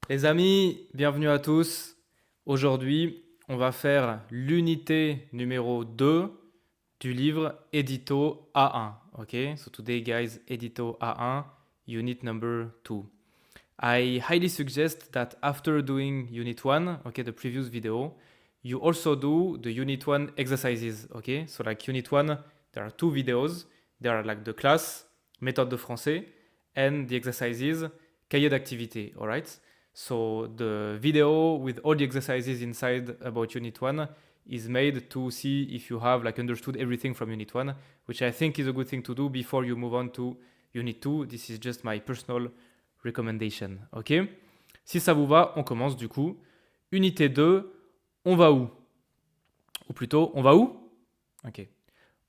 Les amis, bienvenue à tous. Aujourd'hui, on va faire l'unité numéro 2 du livre Édito A1. Ok, so today, guys, Édito A1, unit number 2. I highly suggest that after doing unit 1, okay, the previous video, you also do the unit 1 exercises. Okay, so like unit 1, there are two videos. There are like the class, méthode de français, and the exercises, cahier d'activité. All right. So the video with all the exercises inside about unit 1 is made to see if you have like understood everything from unit 1, which I think is a good thing to do before you move on to unit 2. This is just my personal recommendation. Ok? Si ça vous va, on commence du coup. Unité 2, on va où? Ou plutôt, on va où? Ok.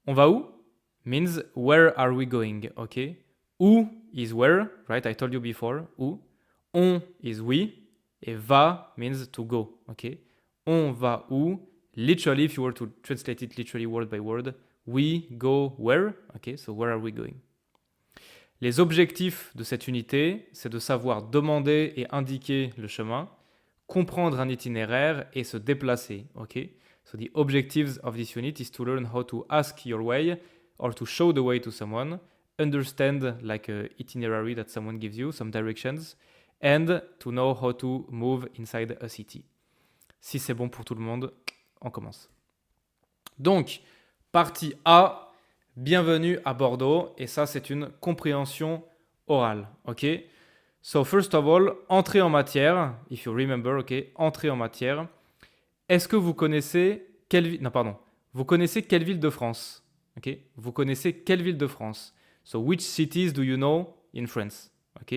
On va où means where are we going? Ok? Où is where, right? I told you before. Où. On is we. Et va means to go. Ok? On va où? Literally, if you were to translate it literally word by word, we go where? Ok? So where are we going? Les objectifs de cette unité, c'est de savoir demander et indiquer le chemin, comprendre un itinéraire et se déplacer. Ok? So the objectives of this unit is to learn how to ask your way or to show the way to someone, understand like a itinerary that someone gives you, some directions, and to know how to move inside a city. Si c'est bon pour tout le monde, on commence. Donc, partie A, bienvenue à Bordeaux, et ça c'est une compréhension orale, ok? So first of all, entrée en matière, if you remember, ok, entrée en matière. Est-ce que vous connaissez quelle ville? Non, pardon. Vous connaissez quelle ville de France? Ok. Vous connaissez quelle ville de France? So which cities do you know in France? Ok.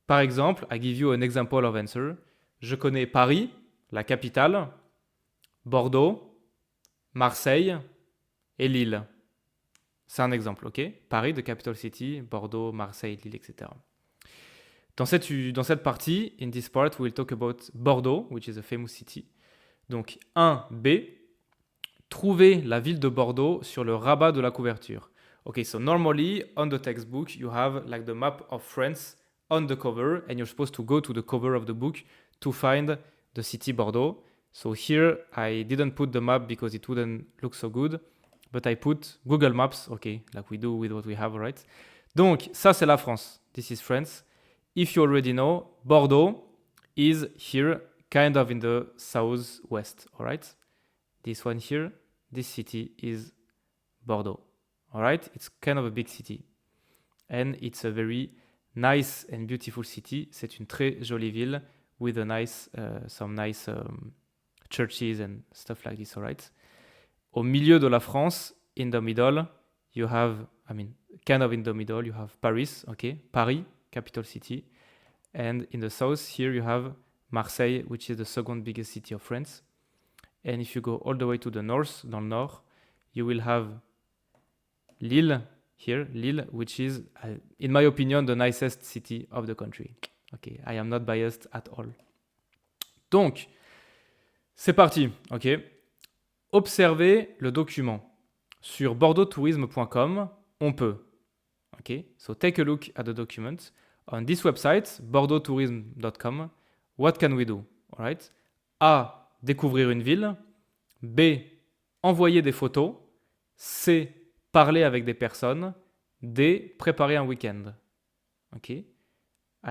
Par exemple, I give you an example of answer. Je connais Paris, la capitale, Bordeaux, Marseille et Lille. C'est un exemple, ok? Paris, the capital city, Bordeaux, Marseille, Lille, etc. Dans cette partie, in this part, we will talk about Bordeaux, which is a famous city. Donc 1B, trouver la ville de Bordeaux sur le rabat de la couverture. Okay, so normally on the textbook you have like the map of France on the cover and you're supposed to go to the cover of the book to find the city Bordeaux. So here I didn't put the map because it wouldn't look so good, but I put Google Maps, okay, like we do with what we have, right? Donc ça c'est la France. This is France. If you already know, Bordeaux is here, kind of in the southwest, all right? This one here, this city is Bordeaux, all right? It's kind of a big city. And it's a very nice and beautiful city. C'est une très jolie ville with a nice, some nice churches and stuff like this, all right? Au milieu de la France, in the middle, you have, I mean, kind of in the middle, you have Paris, okay? Paris, capital city. And in the south, here you have Marseille, which is the second biggest city of France. And if you go all the way to the north, dans le nord, you will have Lille here, Lille, which is, in my opinion, the nicest city of the country. Okay, I am not biased at all. Donc, c'est parti, ok? Observez le document. Sur bordeauxtourisme.com, on peut. Ok, so take a look at the document. On this website, bordeauxtourisme.com, what can we do? All right? A. Découvrir une ville. B. Envoyer des photos. C. Parler avec des personnes. D. Préparer un week-end. Ok? I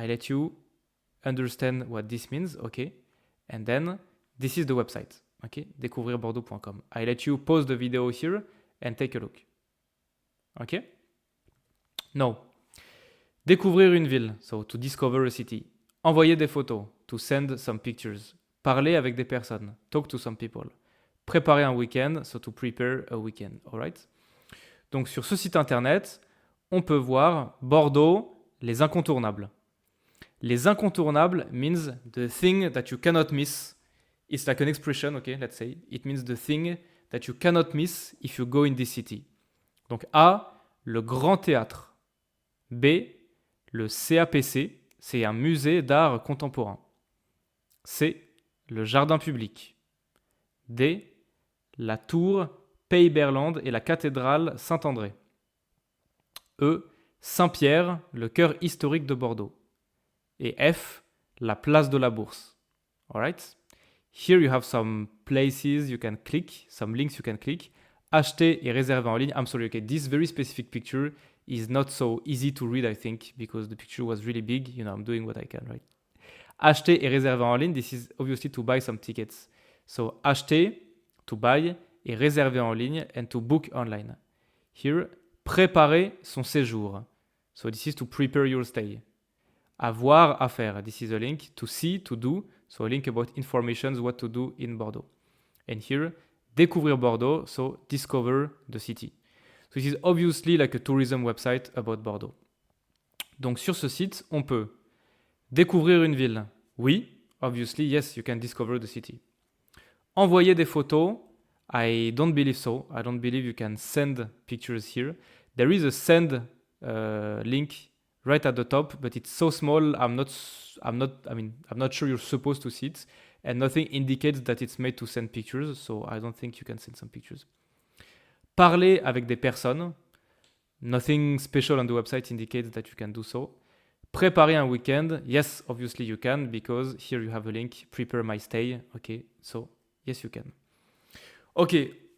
let you understand what this means. Ok? And then, this is the website. Ok? Découvrirbordeaux.com. I let you pause the video here and take a look. Ok? No. Découvrir une ville, so to discover a city. Envoyer des photos, to send some pictures. Parler avec des personnes, talk to some people. Préparer un week-end, so to prepare a weekend, alright? Donc sur ce site internet, on peut voir Bordeaux, les incontournables. Les incontournables means the thing that you cannot miss. It's like an expression, okay, let's say. It means the thing that you cannot miss if you go in this city. Donc A, le Grand Théâtre. B, le CAPC, c'est un musée d'art contemporain. C, le jardin public. D, la tour Pays-Berland et la cathédrale Saint-André. E, Saint-Pierre, le cœur historique de Bordeaux. Et F, la place de la Bourse. Alright? Here you have some places you can click, some links you can click. Acheter et réserver en ligne. I'm sorry, okay, this very specific picture is not so easy to read, I think, because the picture was really big. You know, I'm doing what I can, right? Acheter et réserver en ligne, this is obviously to buy some tickets. So, acheter, to buy, et réserver en ligne, and to book online. Here, préparer son séjour. So, this is to prepare your stay. Avoir, à faire. This is a link. To see, to do. So, a link about information, what to do in Bordeaux. And here, découvrir Bordeaux, so discover the city. So, this is obviously like a tourism website about Bordeaux. Donc, sur ce site, on peut découvrir une ville. Oui, obviously, yes, you can discover the city. Envoyer des photos. I don't believe so. I don't believe you can send pictures here. There is a send link right at the top, but it's so small. I'm not sure you're supposed to see it, and nothing indicates that it's made to send pictures. So I don't think you can send some pictures. Parler avec des personnes. Nothing special on the website indicates that you can do so. Préparer un weekend. Yes, obviously you can, because here you have a link. Prepare my stay. Okay, so yes, you can. Ok,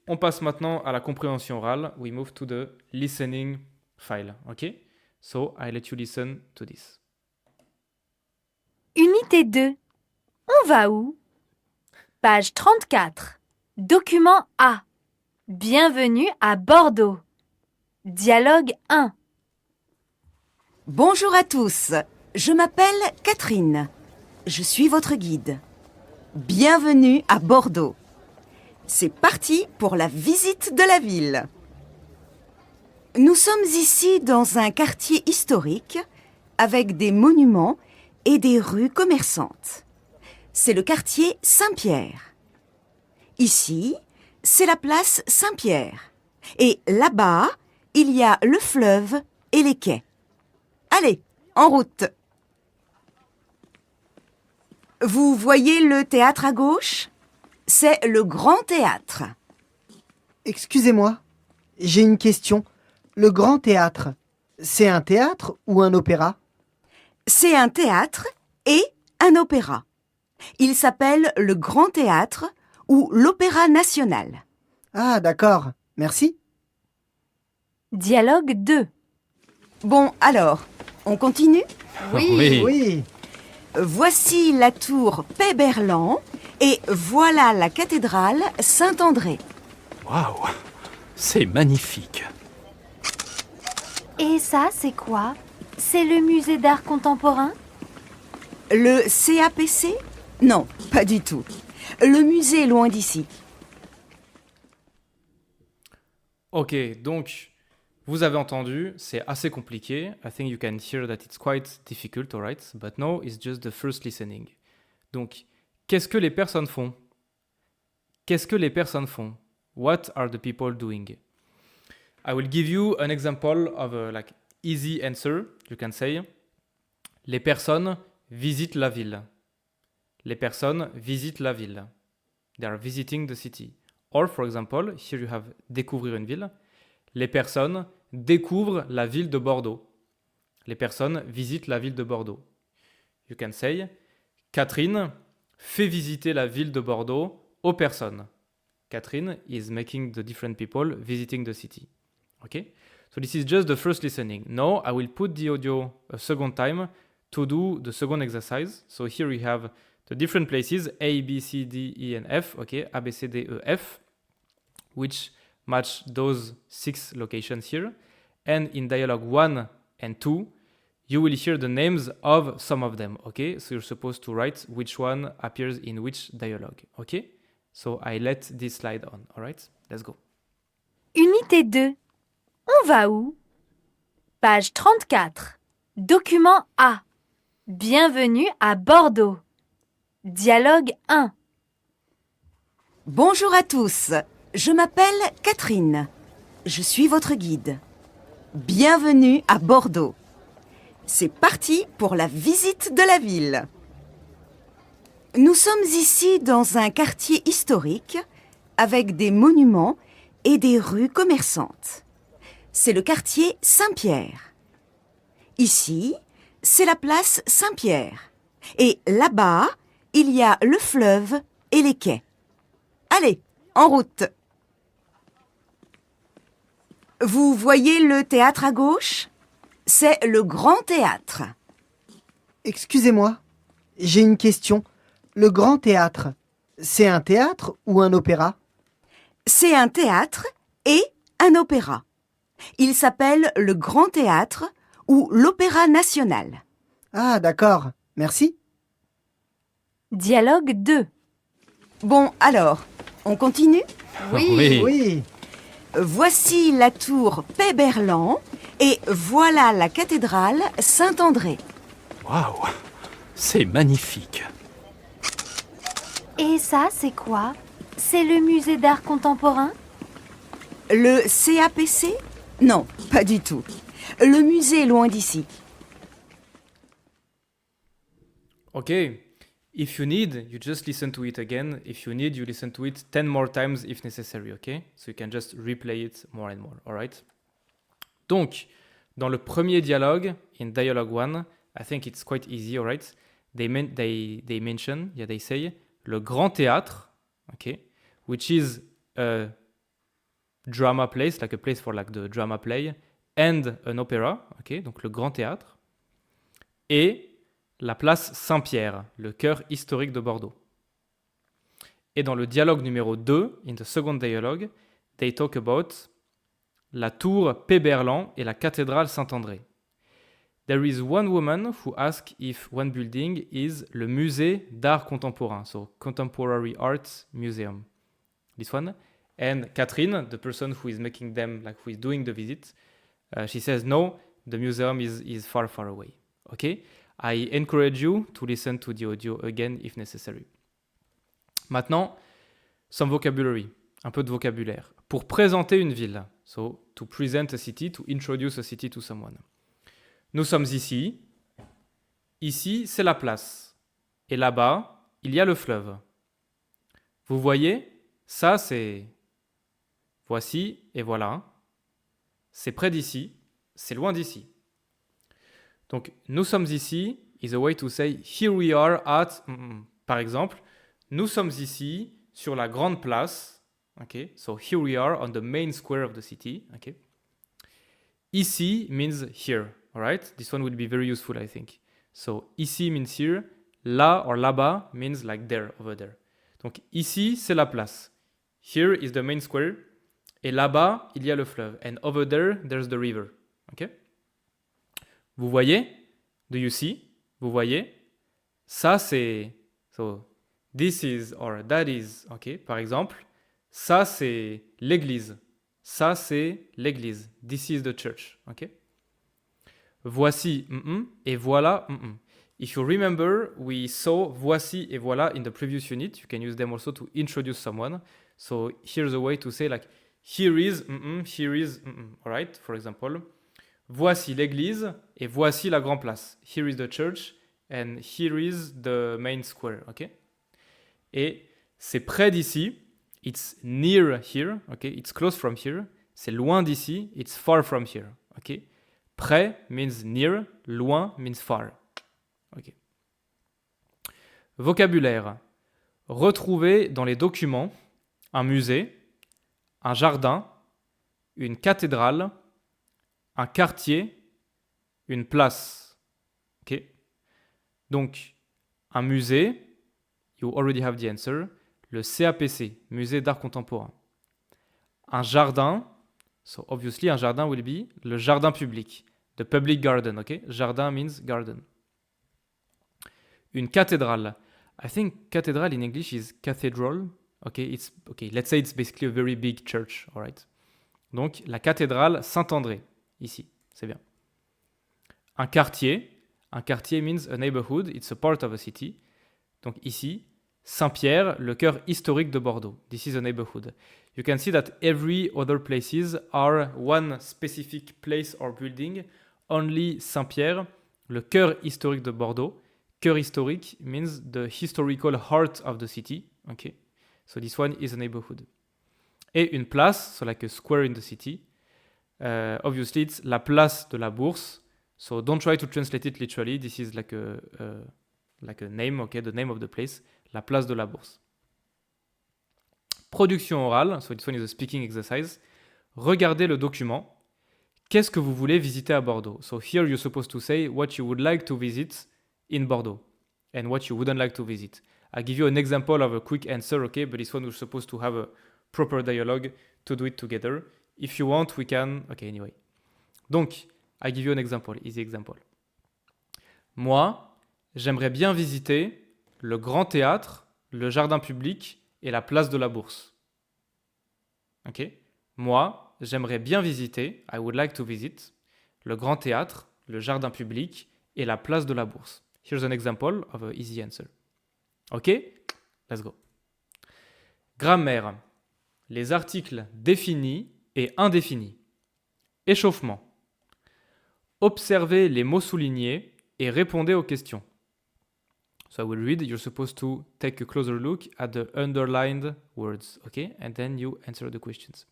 on passe maintenant à la compréhension orale. We move to the listening file. Ok, so I let you listen to this. Unité 2. On va où? Page 34. Document A. Bienvenue à Bordeaux. Dialogue 1. Bonjour à tous, je m'appelle Catherine. Je suis votre guide. Bienvenue à Bordeaux. C'est parti pour la visite de la ville. Nous sommes ici dans un quartier historique avec des monuments et des rues commerçantes. C'est le quartier Saint-Pierre. Ici, c'est la place Saint-Pierre. Et là-bas, il y a le fleuve et les quais. Allez, en route. Vous voyez le théâtre à gauche ? C'est le Grand Théâtre. Excusez-moi, j'ai une question. Le Grand Théâtre, c'est un théâtre ou un opéra ? C'est un théâtre et un opéra. Il s'appelle le Grand Théâtre ou l'Opéra National. Ah, d'accord. Merci. Dialogue 2. Bon, alors, on continue ? Oui. Voici la tour Paix-Berland et voilà la cathédrale Saint-André. Waouh, c'est magnifique. Et ça, c'est quoi? C'est le musée d'art contemporain? Le CAPC ? Non, pas du tout. Le musée est loin d'ici. Ok, donc vous avez entendu, c'est assez compliqué. I think you can hear that it's quite difficult, alright? But no, it's just the first listening. Donc, qu'est-ce que les personnes font? Qu'est-ce que les personnes font? What are the people doing? I will give you an example of a like easy answer. You can say, les personnes visitent la ville. Les personnes visitent la ville. They are visiting the city. Or, for example, here you have découvrir une ville. Les personnes découvrent la ville de Bordeaux. Les personnes visitent la ville de Bordeaux. You can say, Catherine fait visiter la ville de Bordeaux aux personnes. Catherine is making the different people visiting the city. Okay? So this is just the first listening. Now I will put the audio a second time to do the second exercise. So here we have the different places A, B, C, D, E, and F. Okay, A, B, C, D, E, F, which match those 6 locations here. And in dialogue 1 and 2, you will hear the names of some of them. Okay, so you're supposed to write which one appears in which dialogue. Okay, so I let this slide on. All right, let's go. Unité 2. On va où? Page 34. Document A. Bienvenue à Bordeaux. Dialogue 1. Bonjour à tous, je m'appelle Catherine. Je suis votre guide. Bienvenue à Bordeaux. C'est parti pour la visite de la ville. Nous sommes ici dans un quartier historique avec des monuments et des rues commerçantes. C'est le quartier Saint-Pierre. Ici, c'est la place Saint-Pierre. Et là-bas, il y a le fleuve et les quais. Allez, en route. Vous voyez le théâtre à gauche? C'est le Grand Théâtre. Excusez-moi, j'ai une question. Le Grand Théâtre, c'est un théâtre ou un opéra? C'est un théâtre et un opéra. Il s'appelle le Grand Théâtre ou l'Opéra National. Ah, d'accord. Merci. Dialogue 2. Bon, alors, on continue? Oui. Oui. Voici la tour Péberlan et voilà la cathédrale Saint-André. Waouh, c'est magnifique. Et ça, c'est quoi? C'est le musée d'art contemporain? Le CAPC? Non, pas du tout. Le musée est loin d'ici. Okay. If you need, you just listen to it again. If you need, you listen to it 10 more times if necessary, okay? So you can just replay it more and more, all right? Donc, dans le premier dialogue, in dialogue 1, I think it's quite easy, all right? They mention, yeah, they say, le Grand Théâtre, okay? Which is a drama place, like a place for like the drama play, and an opera, okay? Donc le Grand Théâtre. Et la place Saint-Pierre, le cœur historique de Bordeaux. Et dans le dialogue numéro 2, in the second dialogue, they talk about la tour Péberlan et la cathédrale Saint-André. There is one woman who asks if one building is le musée d'art contemporain, so Contemporary Art Museum. This one. And Catherine, the person who is making them, like who is doing the visit, she says, no, the museum is far, far away. Okay? I encourage you to listen to the audio again if necessary. Maintenant, some vocabulary, un peu de vocabulaire. Pour présenter une ville, so to present a city, to introduce a city to someone. Nous sommes ici. Ici, c'est la place. Et là-bas, il y a le fleuve. Vous voyez, ça c'est... Voici et voilà. C'est près d'ici, c'est loin d'ici. Donc, nous sommes ici is a way to say here we are at. Par exemple, nous sommes ici sur la grande place. Okay, so here we are on the main square of the city. Okay. Ici means here. All right, this one will be very useful, I think. So ici means here. Là or là-bas means like there, over there. Donc ici c'est la place. Here is the main square. Et là-bas il y a le fleuve. And over there there's the river. Okay. Vous voyez? Do you see? Vous voyez? Ça c'est... So, this is or that is. Ok. Par exemple, ça c'est l'église. Ça c'est l'église. This is the church. Ok. Voici et voilà. If you remember, we saw voici et voilà in the previous unit. You can use them also to introduce someone. So here's a way to say like here is here is all right. For example. Voici l'église et voici la grande place. Here is the church and here is the main square. Okay? Et c'est près d'ici. It's near here. Okay? It's close from here. C'est loin d'ici. It's far from here. Okay? Près means near. Loin means far. Okay. Vocabulaire. Retrouver dans les documents un musée, un jardin, une cathédrale, un quartier, une place. Ok. Donc, un musée, you already have the answer, le CAPC, Musée d'art contemporain. Un jardin, so obviously un jardin will be le jardin public, the public garden, ok. Jardin means garden. Une cathédrale. I think cathedral in English is cathedral. Okay, let's say it's basically a very big church, all right. Donc, la cathédrale Saint-André. Ici, c'est bien. Un quartier means a neighborhood, it's a part of a city. Donc ici, Saint-Pierre, le cœur historique de Bordeaux. This is a neighborhood. You can see that every other places are one specific place or building. Only Saint-Pierre, le cœur historique de Bordeaux. Cœur historique means the historical heart of the city. Okay. So this one is a neighborhood. Et une place, so like a square in the city. Obviously, it's la place de la Bourse. So don't try to translate it literally. This is like like a name, okay, the name of the place, la place de la bourse. Production orale, so this one is a speaking exercise. Regardez le document. Qu'est-ce que vous voulez visiter à Bordeaux? So here you're supposed to say what you would like to visit in Bordeaux and what you wouldn't like to visit. I'll give you an example of a quick answer, okay? But this one we're supposed to have a proper dialogue to do it together. If you want, we can... Okay, anyway. Donc, I'll give you an example, easy example. Moi, j'aimerais bien visiter le Grand Théâtre, le Jardin Public et la place de la Bourse. Ok? Moi, j'aimerais bien visiter, I would like to visit, le Grand Théâtre, le Jardin Public et la place de la Bourse. Here's an example of an easy answer. Ok? Let's go. Grammaire. Les articles définis et indéfinis. Échauffement. Observez les mots soulignés et répondez aux questions. So I will read. You're supposed to take a closer look at the underlined words, okay? And then you answer the questions.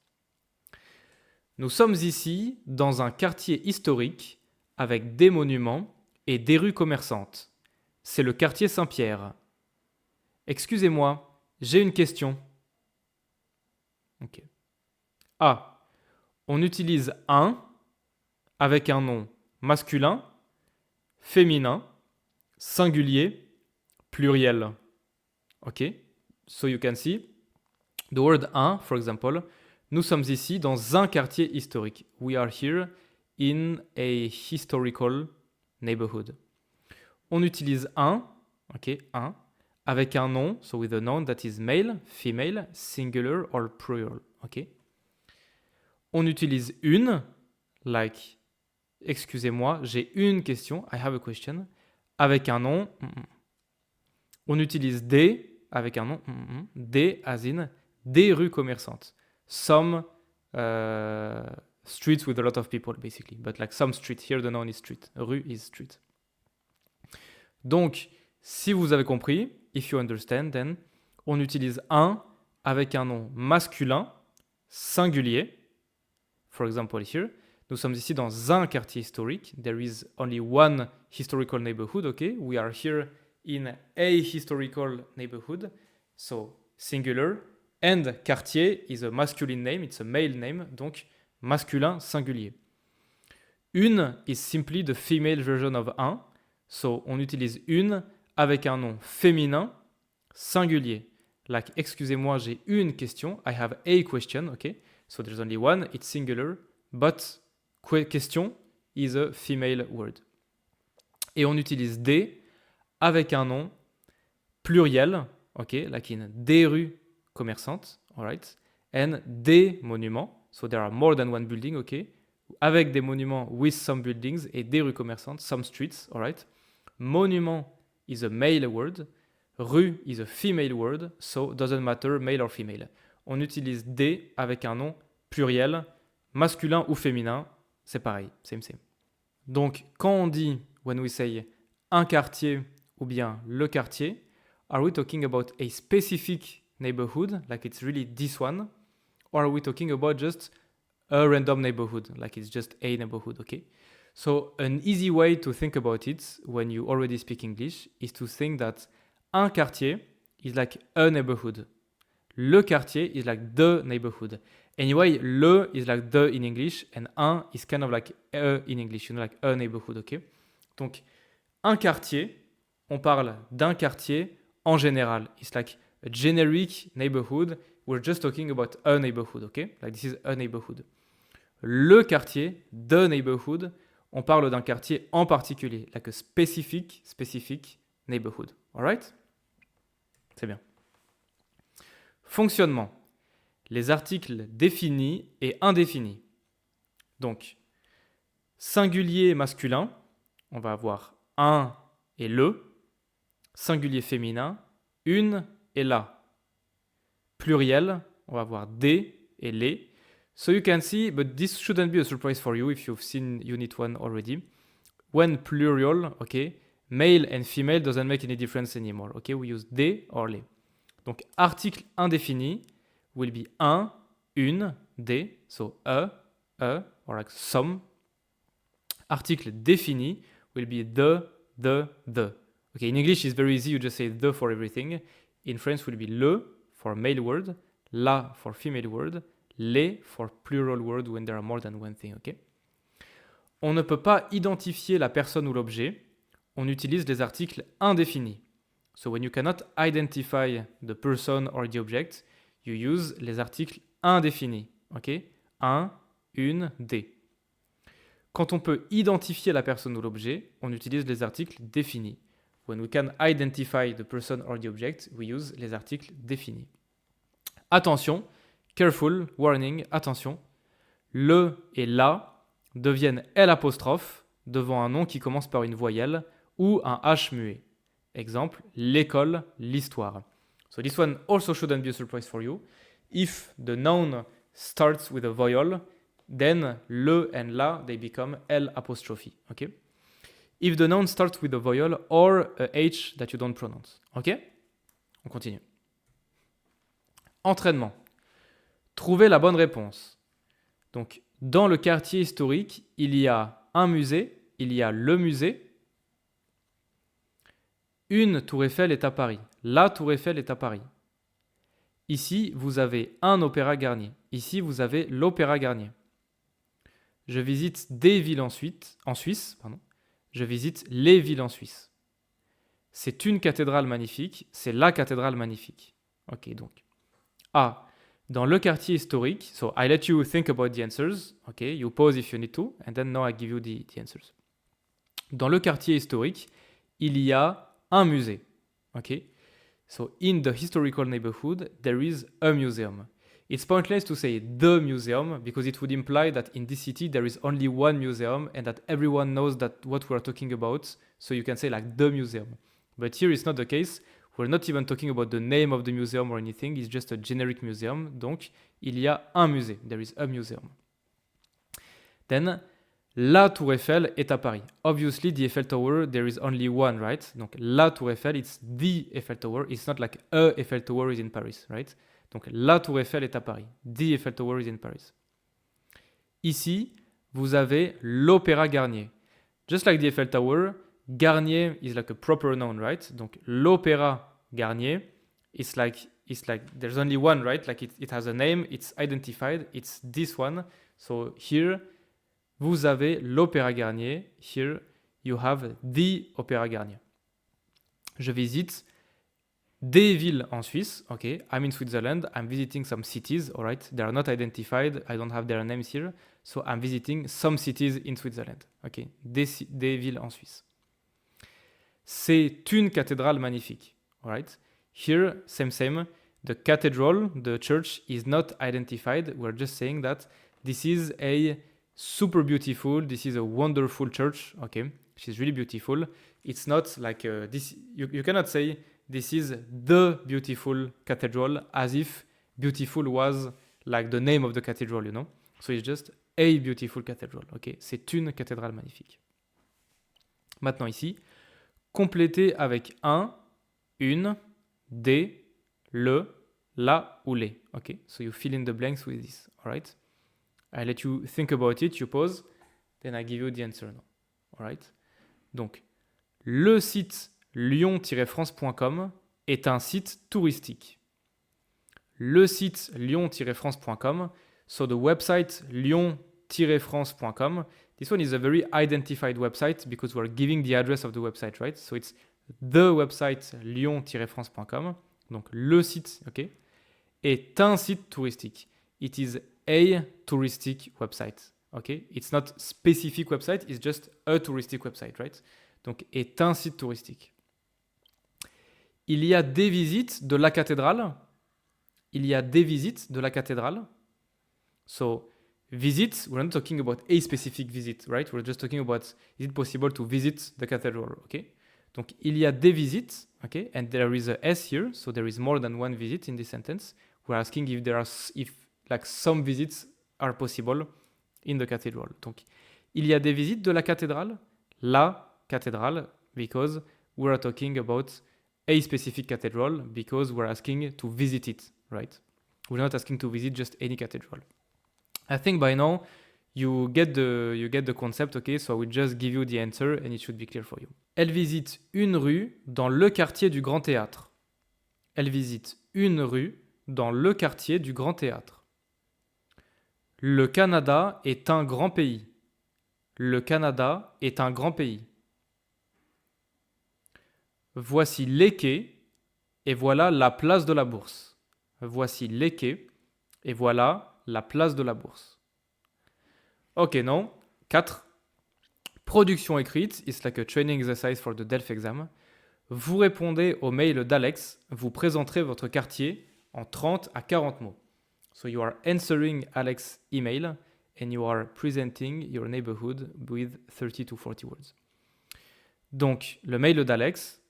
Nous sommes ici dans un quartier historique avec des monuments et des rues commerçantes. C'est le quartier Saint-Pierre. Excusez-moi, j'ai une question. Ok. A. On utilise un avec un nom masculin, féminin, singulier, pluriel. Ok. So you can see the word un, for example. Nous sommes ici dans un quartier historique. We are here in a historical neighborhood. On utilise un, ok, un, avec un nom, so with a noun that is male, female, singular or plural, ok. On utilise une, like, excusez-moi, j'ai une question, I have a question, avec un nom. On utilise des, avec un nom, des, as in, des rues commerçantes. Some streets with a lot of people, basically. But like some street, here the noun is street. Rue is street. Donc, si vous avez compris, if you understand, then, on utilise un avec un nom masculin, singulier. For example, here, nous sommes ici dans un quartier historique. There is only one historical neighborhood, okay? We are here in a historical neighborhood. So, singular. And quartier is a masculine name, it's a male name, donc masculin singulier. Une is simply the female version of un. So, on utilise une avec un nom féminin singulier. Like, excusez-moi, j'ai une question. I have a question, okay? So, there's only one, it's singular, but question is a female word. Et on utilise des avec un nom pluriel, okay? Like in des rues commerçantes, alright? And des monuments. So, there are more than one building, okay? Avec des monuments with some buildings et des rues commerçantes, some streets, alright? Monument is a male word. Rue is a female word, so doesn't matter male or female. On utilise des avec un nom pluriel, masculin ou féminin, c'est pareil, same. Donc, quand on dit, when we say un quartier ou bien le quartier, are we talking about a specific neighborhood, like it's really this one, or are we talking about just a random neighborhood, like it's just a neighborhood, okay? So an easy way to think about it when you already speak English is to think that un quartier is like a neighborhood. Le quartier is like the neighborhood. Anyway, le is like the in English and un is kind of like a in English, you know, like a neighborhood, okay? Donc, un quartier, on parle d'un quartier en général. It's like a generic neighborhood. We're just talking about a neighborhood, okay? Like this is a neighborhood. Le quartier, the neighborhood, on parle d'un quartier en particulier, like a specific neighborhood. Alright? C'est bien. Fonctionnement. Les articles définis et indéfinis. Donc, singulier masculin, on va avoir un et le. Singulier féminin, une et la. Pluriel, on va avoir des et les. So you can see, but this shouldn't be a surprise for you if you've seen Unit 1 already. When plural, okay, male and female doesn't make any difference anymore. Okay, we use des or les. Donc, article indéfini will be un, une, des, so a, or like some. Article défini will be the. Okay, in English, it's very easy. You just say the for everything. In French, it will be le for male word, la for female word, les for plural word when there are more than one thing. Okay. On ne peut pas identifier la personne ou l'objet. On utilise les articles indéfinis. So when you cannot identify the person or the object, you use les articles indéfinis. Okay. Un, une, des. Quand on peut identifier la personne ou l'objet, on utilise les articles définis. When we can identify the person or the object, we use les articles définis. Attention, careful, warning, attention. Le et la deviennent L' devant un nom qui commence par une voyelle ou un H muet. Exemple, l'école, l'histoire. So this one also shouldn't be a surprise for you. If the noun starts with a vowel, then le and la, they become L'. Okay? If the noun starts with a vowel or a H that you don't pronounce. Ok? On continue. Entraînement. Trouvez la bonne réponse. Donc, dans le quartier historique, il y a un musée, il y a le musée. Une tour Eiffel est à Paris. La tour Eiffel est à Paris. Ici, vous avez un opéra Garnier. Ici, vous avez l'opéra Garnier. Je visite des villes en Suisse. Je visite les villes en Suisse. C'est une cathédrale magnifique. C'est la cathédrale magnifique. Ok, donc. A. Dans le quartier historique. So, I let you think about the answers. Ok, you pause if you need to. And then now I give you the answers. Dans le quartier historique, il y a un musée. Ok. So, in the historical neighborhood, there is a museum. It's pointless to say the museum because it would imply that in this city there is only one museum and that everyone knows that what we are talking about. So you can say like the museum. But here it's not the case. We're not even talking about the name of the museum or anything. It's just a generic museum. Donc, il y a un musée. There is a museum. Then, la Tour Eiffel est à Paris. Obviously, the Eiffel Tower, there is only one, right? Donc, la Tour Eiffel, it's the Eiffel Tower. It's not like a Eiffel Tower is in Paris, right? Donc, la Tour Eiffel est à Paris. The Eiffel Tower is in Paris. Ici, vous avez l'Opéra Garnier. Just like the Eiffel Tower, Garnier is like a proper noun, right? Donc, l'Opéra Garnier, it's like there's only one, right? Like it has a name, it's identified, it's this one. So here, vous avez l'Opéra Garnier. Here, you have the Opéra Garnier. Je visite des villes en Suisse. Okay, I'm in Switzerland. I'm visiting some cities. All right, they are not identified. I don't have their names here. So I'm visiting some cities in Switzerland. Okay, des villes en Suisse. C'est une cathédrale magnifique. All right. Here, same. The cathedral, the church, is not identified. We're just saying that this is a super beautiful. This is a wonderful church. Okay, she's really beautiful. It's not like this. You cannot say this is the beautiful cathedral as if beautiful was like the name of the cathedral, you know. So it's just a beautiful cathedral. Okay, c'est une cathédrale magnifique. Maintenant ici, complétez avec un, une, des, le, la ou les. Okay, so you fill in the blanks with this. All right. I let you think about it. You pause. Then I give you the answer now. All right. Donc, le site lyon-france.com est un site touristique. Le site lyon-france.com, so the website lyon-france.com, this one is a very identified website because we're giving the address of the website, right? So it's the website lyon-france.com, donc le site, ok, est un site touristique. It is a touristic website, ok? It's not specific website, it's just a touristic website, right? Donc est un site touristique. Il y a des visites de la cathédrale. Il y a des visites de la cathédrale. So, visits, we're not talking about a specific visit, right? We're just talking about, is it possible to visit the cathedral, okay? Donc, il y a des visites, okay? And there is a S here, so there is more than one visit in this sentence. We're asking if there are, if like some visits are possible in the cathedral. Donc, il y a des visites de la cathédrale. La cathédrale, because we're talking about a specific cathedral, because we're asking to visit it, right? We're not asking to visit just any cathedral. I think by now you get the concept, okay? So I will just give you the answer and it should be clear for you. Elle visite une rue dans le quartier du Grand Théâtre. Elle visite une rue dans le quartier du Grand Théâtre. Le Canada est un grand pays. Le Canada est un grand pays. Voici les quais et voilà la place de la Bourse. Voici les quais et voilà la place de la Bourse. Ok, non. 4. Production écrite. It's like a training exercise for the DELF exam. Vous répondez au mail d'Alex. Vous présenterez votre quartier en 30 à 40 mots. So you are answering Alex's email and you are presenting your neighborhood with 30 to 40 words. Donc, le mail d'Alex,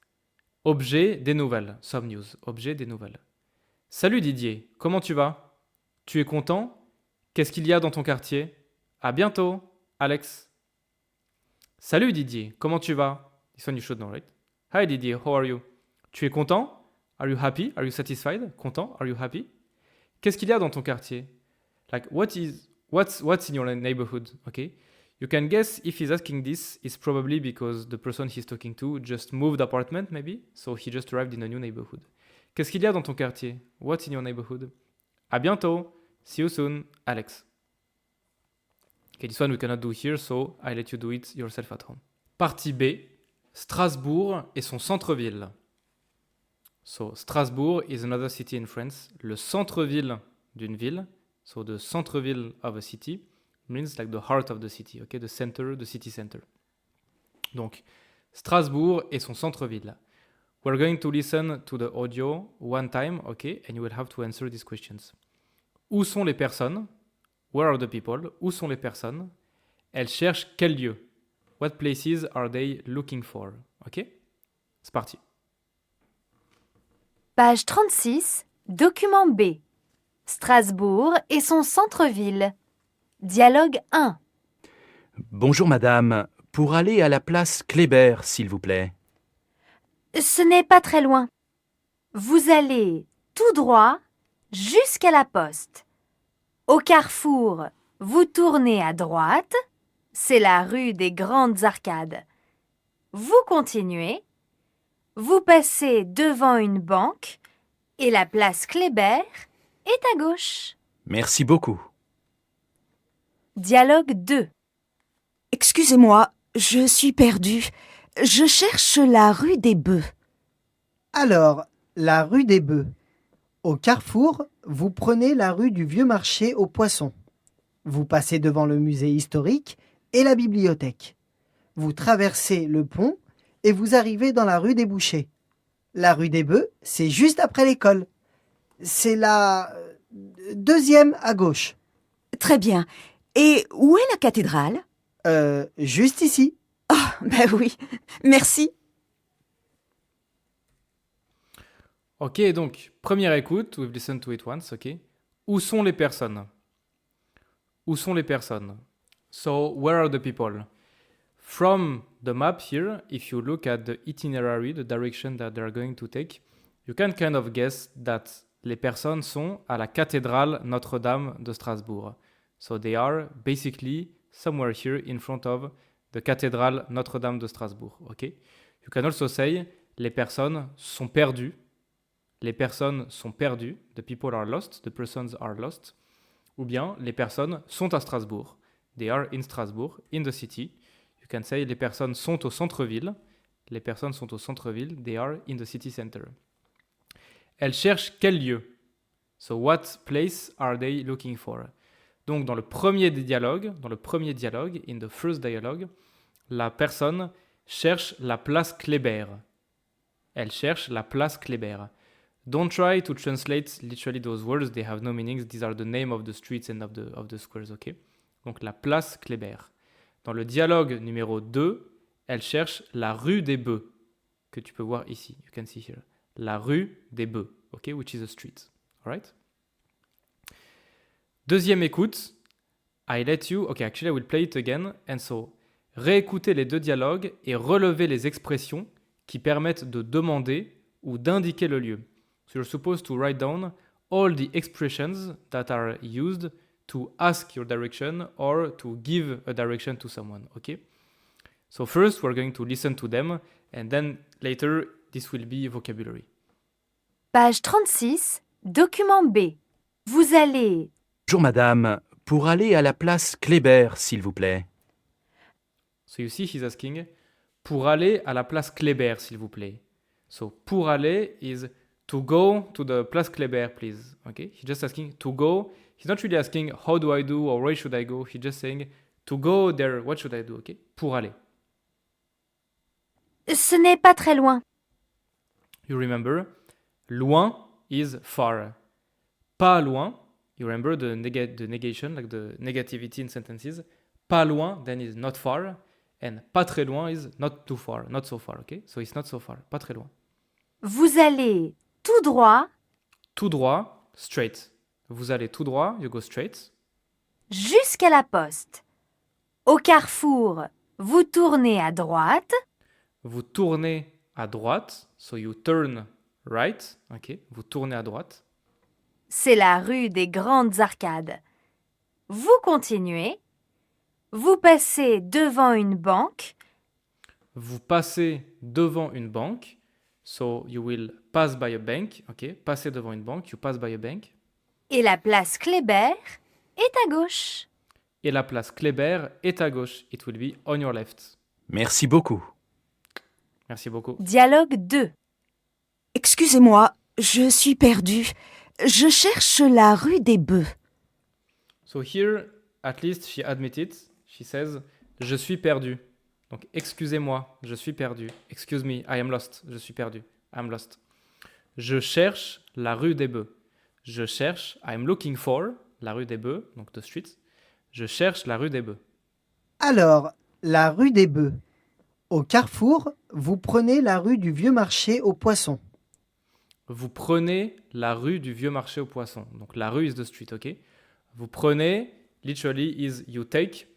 objet des nouvelles, some news, objet des nouvelles. Salut Didier, comment tu vas? Tu es content? Qu'est-ce qu'il y a dans ton quartier? À bientôt, Alex. Salut Didier, comment tu vas? This one you should know, right? Hi Didier, how are you? Tu es content? Are you happy? Are you satisfied? Content? Are you happy? Qu'est-ce qu'il y a dans ton quartier? Like, what's in your neighborhood? Okay? You can guess if he's asking this, it's probably because the person he's talking to just moved apartment, maybe. So he just arrived in a new neighborhood. Qu'est-ce qu'il y a dans ton quartier? What's in your neighborhood? À bientôt. See you soon, Alex. Okay, this one we cannot do here, so I let you do it yourself at home. Partie B. Strasbourg et son centre-ville. So, Strasbourg is another city in France. Le centre-ville d'une ville. So, the centre-ville of a city means like the heart of the city, okay? The center, the city center. Donc, Strasbourg et son centre-ville. We're going to listen to the audio one time, okay? And you will have to answer these questions. Où sont les personnes? Where are the people? Où sont les personnes? Elles cherchent quel lieu? What places are they looking for? Ok? C'est parti. Page 36, document B. Strasbourg et son centre-ville. Dialogue 1. Bonjour madame, pour aller à la place Kléber, s'il vous plaît. Ce n'est pas très loin. Vous allez tout droit jusqu'à la poste. Au carrefour, vous tournez à droite. C'est la rue des Grandes Arcades. Vous continuez. Vous passez devant une banque et la place Kléber est à gauche. Merci beaucoup. Dialogue 2. Excusez-moi, je suis perdue. Je cherche la rue des Bœufs. Alors, la rue des Bœufs. Au carrefour, vous prenez la rue du Vieux Marché aux Poissons. Vous passez devant le musée historique et la bibliothèque. Vous traversez le pont et vous arrivez dans la rue des Bouchers. La rue des Bœufs, c'est juste après l'école. C'est la deuxième à gauche. Très bien. Et où est la cathédrale? Juste ici. Ah, ben oui. Merci. Ok, donc, première écoute, we've listened to it once, ok. Où sont les personnes? Où sont les personnes? So, where are the people? From the map here, if you look at the itinerary, the direction that they're going to take, you can kind of guess that les personnes sont à la cathédrale Notre-Dame de Strasbourg. So they are basically somewhere here in front of the cathédrale Notre-Dame de Strasbourg. Okay? You can also say les personnes sont perdues. Les personnes sont perdues. The people are lost. The persons are lost. Ou bien les personnes sont à Strasbourg. They are in Strasbourg, in the city. You can say les personnes sont au centre-ville. Les personnes sont au centre-ville. They are in the city center. Elles cherchent quel lieu? So what place are they looking for? Donc dans le premier dialogue, in the first dialogue, la personne cherche la place Kléber. Elle cherche la place Kléber. Don't try to translate literally those words, they have no meanings. These are the name of the streets and of the squares, okay? Donc la place Kléber. Dans le dialogue numéro 2, elle cherche la rue des Bœufs, que tu peux voir ici. You can see here. La rue des Bœufs, okay? Which is a street. Alright? Deuxième écoute. I let you... Okay, actually I will play it again. And so, réécoutez les deux dialogues et relevez les expressions qui permettent de demander ou d'indiquer le lieu. So you're supposed to write down all the expressions that are used to ask your direction or to give a direction to someone, okay? So first, we're going to listen to them, and then later, this will be vocabulary. Page 36, document B. Vous allez Bonjour madame, pour aller à la place Kléber, s'il vous plaît. So you see, he's asking, pour aller à la place Kléber, s'il vous plaît. So pour aller is to go to the place Kléber, please. Okay? He's just asking to go. He's not really asking how do I do or where should I go. He's just saying to go there, what should I do? Okay? Pour aller. Ce n'est pas très loin. You remember, loin is far. Pas loin, you remember the negation, like the negativity in sentences. Pas loin, then is not far. And pas très loin is not too far, not so far, okay? So it's not so far, pas très loin. Vous allez tout droit Tout droit, straight. Vous allez tout droit, you go straight. jusqu'à la poste. Au carrefour, vous tournez à droite. Vous tournez à droite, so you turn right, okay? Vous tournez à droite. C'est la rue des Grandes Arcades. Vous continuez. Vous passez devant une banque. Vous passez devant une banque, so you will pass by a bank, okay? Passer devant une banque, you pass by a bank. Et la place Kléber est à gauche. Et la place Kléber est à gauche. It will be on your left. Merci beaucoup. Merci beaucoup. Dialogue 2. Excusez-moi, je suis perdue. Je cherche la rue des Bœufs. So here, at least she admitted, she says, je suis perdu. Donc, excusez-moi, je suis perdu. Excuse me, I am lost. Je suis perdu. I am lost. Je cherche la rue des Bœufs. Je cherche, I am looking for, la rue des Bœufs, donc the street. Je cherche la rue des Bœufs. Alors, la rue des Bœufs. Au carrefour, vous prenez la rue du Vieux Marché aux Poissons. Vous prenez la rue du Vieux Marché aux Poissons. Donc, la rue is the street, ok? Vous prenez, literally, is you take.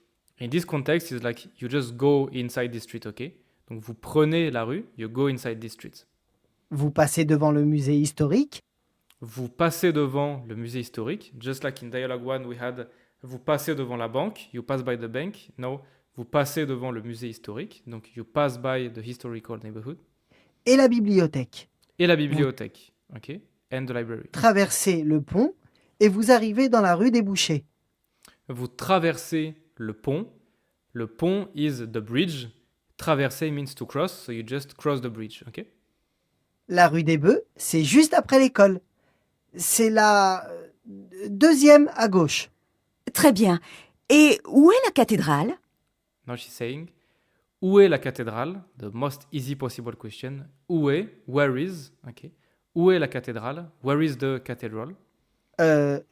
In this context, is like you just go inside this street, ok? Donc, vous prenez la rue, you go inside this street. Vous passez devant le musée historique. Vous passez devant le musée historique. Just like in Dialogue 1, we had vous passez devant la banque. You pass by the bank. No, vous passez devant le musée historique. Donc, you pass by the historical neighborhood. Et la bibliothèque. Et la bibliothèque. OK? And the library. Traversez le pont et vous arrivez dans la rue des Bouchers. Vous traversez le pont. Le pont is the bridge. Traverser means to cross, so you just cross the bridge. OK? La rue des Bœufs, c'est juste après l'école. C'est la deuxième à gauche. Très bien. Et où est la cathédrale? Now she's saying, où est la cathédrale? The most easy possible question. Où est? Where is? Okay. Où est la cathédrale? Where is the cathedral?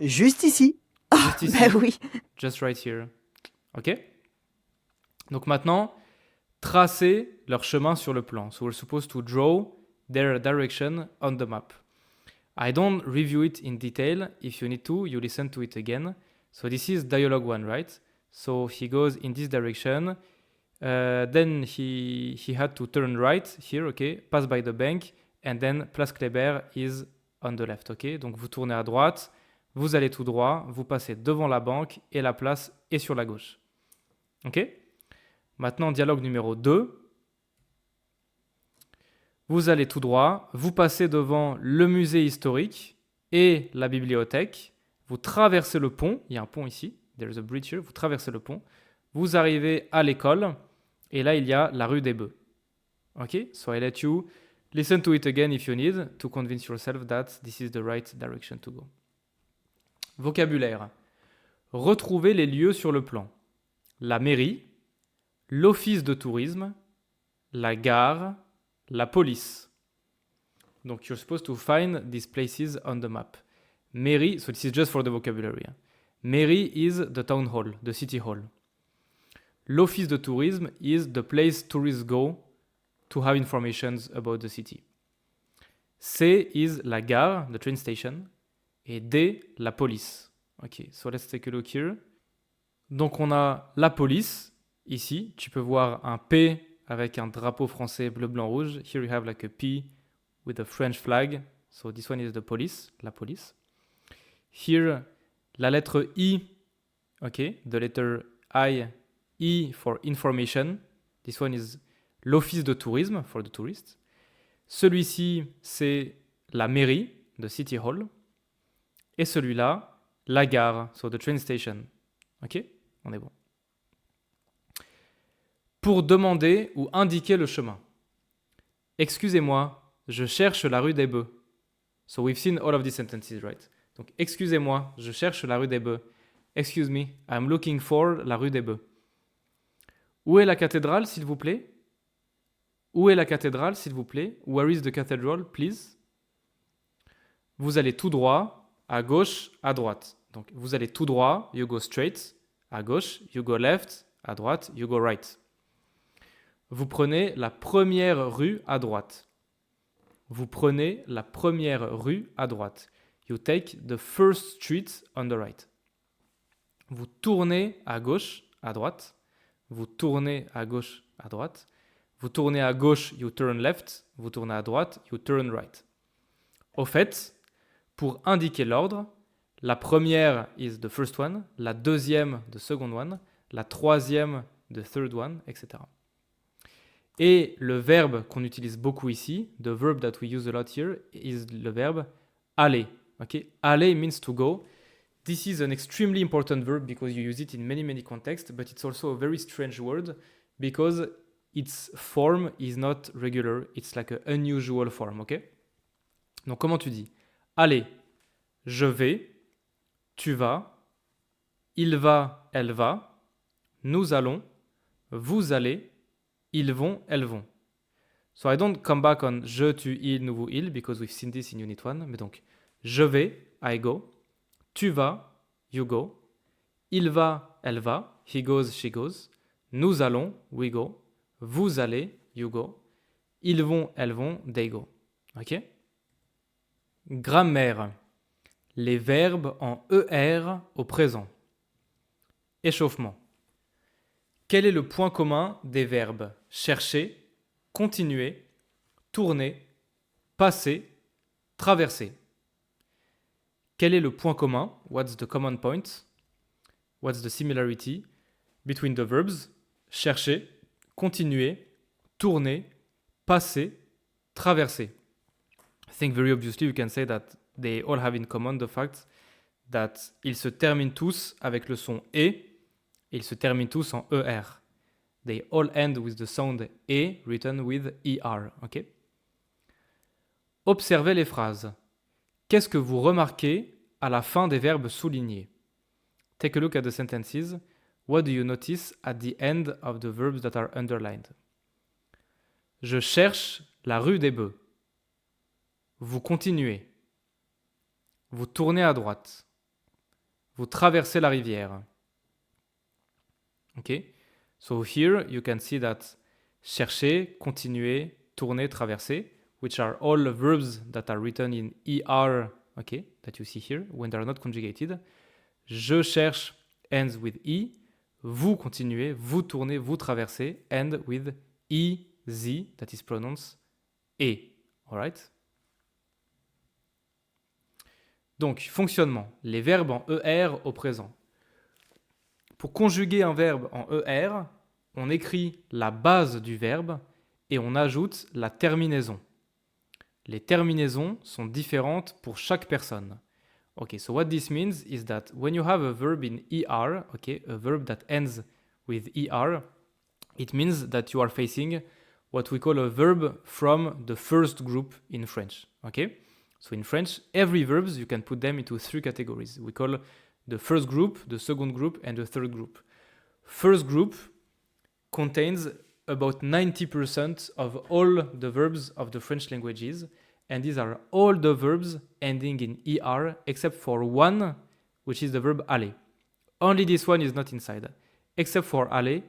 Juste ici. Just ici. Ben oui. Just right here. OK? Donc maintenant, tracez leur chemin sur le plan. So we're supposed to draw their direction on the map. I don't review it in detail. If you need to, you listen to it again. So this is dialogue 1, right? So he goes in this direction. Then he had to turn right here, okay? Pass by the bank. And then Place Kléber is on the left, okay? Donc vous tournez à droite, vous allez tout droit, vous passez devant la banque et la place est sur la gauche. Ok? Maintenant, dialogue numéro 2. Vous allez tout droit, vous passez devant le musée historique et la bibliothèque. Vous traversez le pont, il y a un pont ici, there's a bridge here, vous traversez le pont. Vous arrivez à l'école et là, il y a la rue des Bœufs. Ok? So I let you listen to it again if you need to convince yourself that this is the right direction to go. Vocabulaire. Retrouvez les lieux sur le plan. La mairie, l'office de tourisme, la gare, la police. Donc you're supposed to find these places on the map. Mairie, so this is just for the vocabulary. Mairie is the town hall, the city hall. L'office de tourisme is the place tourists go to have informations about the city. C is la gare, the train station. Et D, la police. Ok, so let's take a look here. Donc on a la police, ici. Tu peux voir un P avec un drapeau français bleu, blanc, rouge. Here you have like a P with a French flag. So this one is the police, la police. Here, la lettre I, ok, the letter I, E for information. This one is l'office de tourisme, for the tourists. Celui-ci, c'est la mairie, the city hall. Et celui-là, la gare, so the train station. Ok? On est bon. Pour demander ou indiquer le chemin. Excusez-moi, je cherche la rue des Bœufs. So we've seen all of these sentences, right? Donc, excusez-moi, je cherche la rue des Bœufs. Excuse me, I'm looking for la rue des Bœufs. Où est la cathédrale, s'il vous plaît? Où est la cathédrale, s'il vous plaît? Where is the cathedral, please? Vous allez tout droit, à gauche, à droite. Donc, vous allez tout droit, you go straight. À gauche, you go left. À droite, you go right. Vous prenez la première rue à droite. Vous prenez la première rue à droite. You take the first street on the right. Vous tournez à gauche, à droite. Vous tournez à gauche, à droite. Vous tournez à gauche, you turn left. Vous tournez à droite, you turn right. Au fait, pour indiquer l'ordre, la première is the first one, la deuxième, the second one, la troisième, the third one, etc. Et le verbe qu'on utilise beaucoup ici, the verb that we use a lot here, is le verbe aller. Okay? Aller means to go. This is an extremely important verb because you use it in many, many contexts, but it's also a very strange word because its form is not regular. It's like an unusual form. Okay? Donc, comment tu dis? Aller, je vais, tu vas, il va, elle va, nous allons, vous allez, ils vont, elles vont. So I don't come back on je, tu, il, nous, vous, il, because we've seen this in Unit 1. Mais donc, je vais, I go. Tu vas, you go. Il va, elle va. He goes, she goes. Nous allons, we go. Vous allez, you go. Ils vont, elles vont, they go. Ok? Grammaire. Les verbes en ER au présent. Échauffement. Quel est le point commun des verbes chercher, continuer, tourner, passer, traverser? Quel est le point commun? What's the common point? What's the similarity between the verbs chercher, continuer, tourner, passer, traverser? I think very obviously you can say that they all have in common the fact that ils se terminent tous avec le son et ils se terminent tous en ER. They all end with the sound E written with ER. Okay? Observez les phrases. Qu'est-ce que vous remarquez à la fin des verbes soulignés? Take a look at the sentences. What do you notice at the end of the verbs that are underlined? Je cherche la rue des Bœufs. Vous continuez. Vous tournez à droite. Vous traversez la rivière. Okay? So here you can see that chercher, continuer, tourner, traverser, which are all verbs that are written in ER, okay, that you see here, when they are not conjugated. Je cherche ends with E. Vous continuez, vous tournez, vous traversez, end with EZ, that is pronounced E. Alright? Donc, fonctionnement. Les verbes en ER au présent. Pour conjuguer un verbe en ER, on écrit la base du verbe et on ajoute la terminaison. Les terminaisons sont différentes pour chaque personne. Okay, so what this means is that when you have a verb in ER, okay, a verb that ends with ER, it means that you are facing what we call a verb from the first group in French. Okay? So in French, every verbs, you can put them into three categories. We call the first group, the second group, and the third group. First group contains about 90% of all the verbs of the French languages, and these are all the verbs ending in ER except for one, which is the verb aller. Only this one is not inside. Except for aller,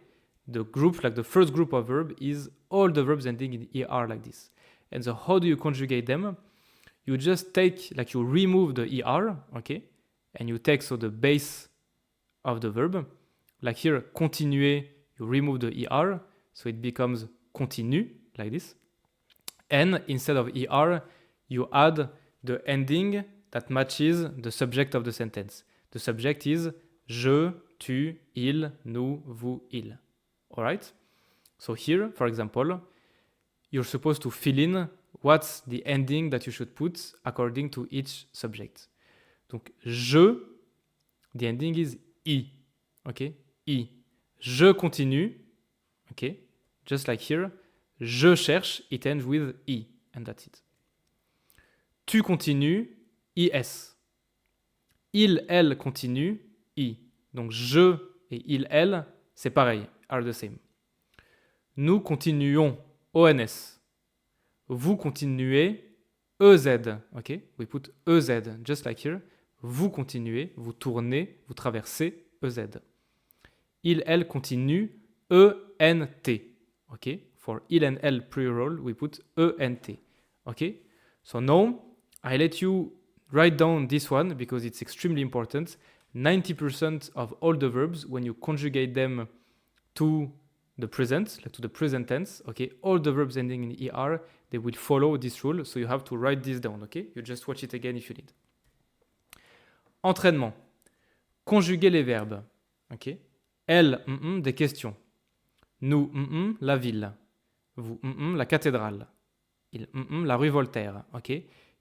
the group, like the first group of verb, is all the verbs ending in ER like this. And so how do you conjugate them? You just take, like you remove the ER, okay? And you take so the base of the verb. Like here, continuer, you remove the ER, so it becomes continue, like this. And instead of ER, you add the ending that matches the subject of the sentence. The subject is je, tu, il, nous, vous, il. Alright? So here, for example, you're supposed to fill in what's the ending that you should put according to each subject. Donc, je, the ending is I. OK? I. Je continue. OK? Just like here. Je cherche, it ends with I. And that's it. Tu continues, IS. Il, elle continue, I. Donc, je et il, elle, c'est pareil, are the same. Nous continuons, ONS. Vous continuez, EZ. OK? We put EZ, just like here. Vous continuez, vous tournez, vous traversez, EZ. Il, elle continue, ENT. OK? For il and elle plural, we put ENT. OK? So now, I let you write down this one because it's extremely important. 90% of all the verbs, when you conjugate them to the present, like to the present tense, okay, all the verbs ending in ER, they will follow this rule, so you have to write this down, okay? You just watch it again if you need. Entraînement. Conjuguer les verbes, ok? Elle, des questions. Nous, la ville. Vous, la cathédrale. Il, la rue Voltaire, ok?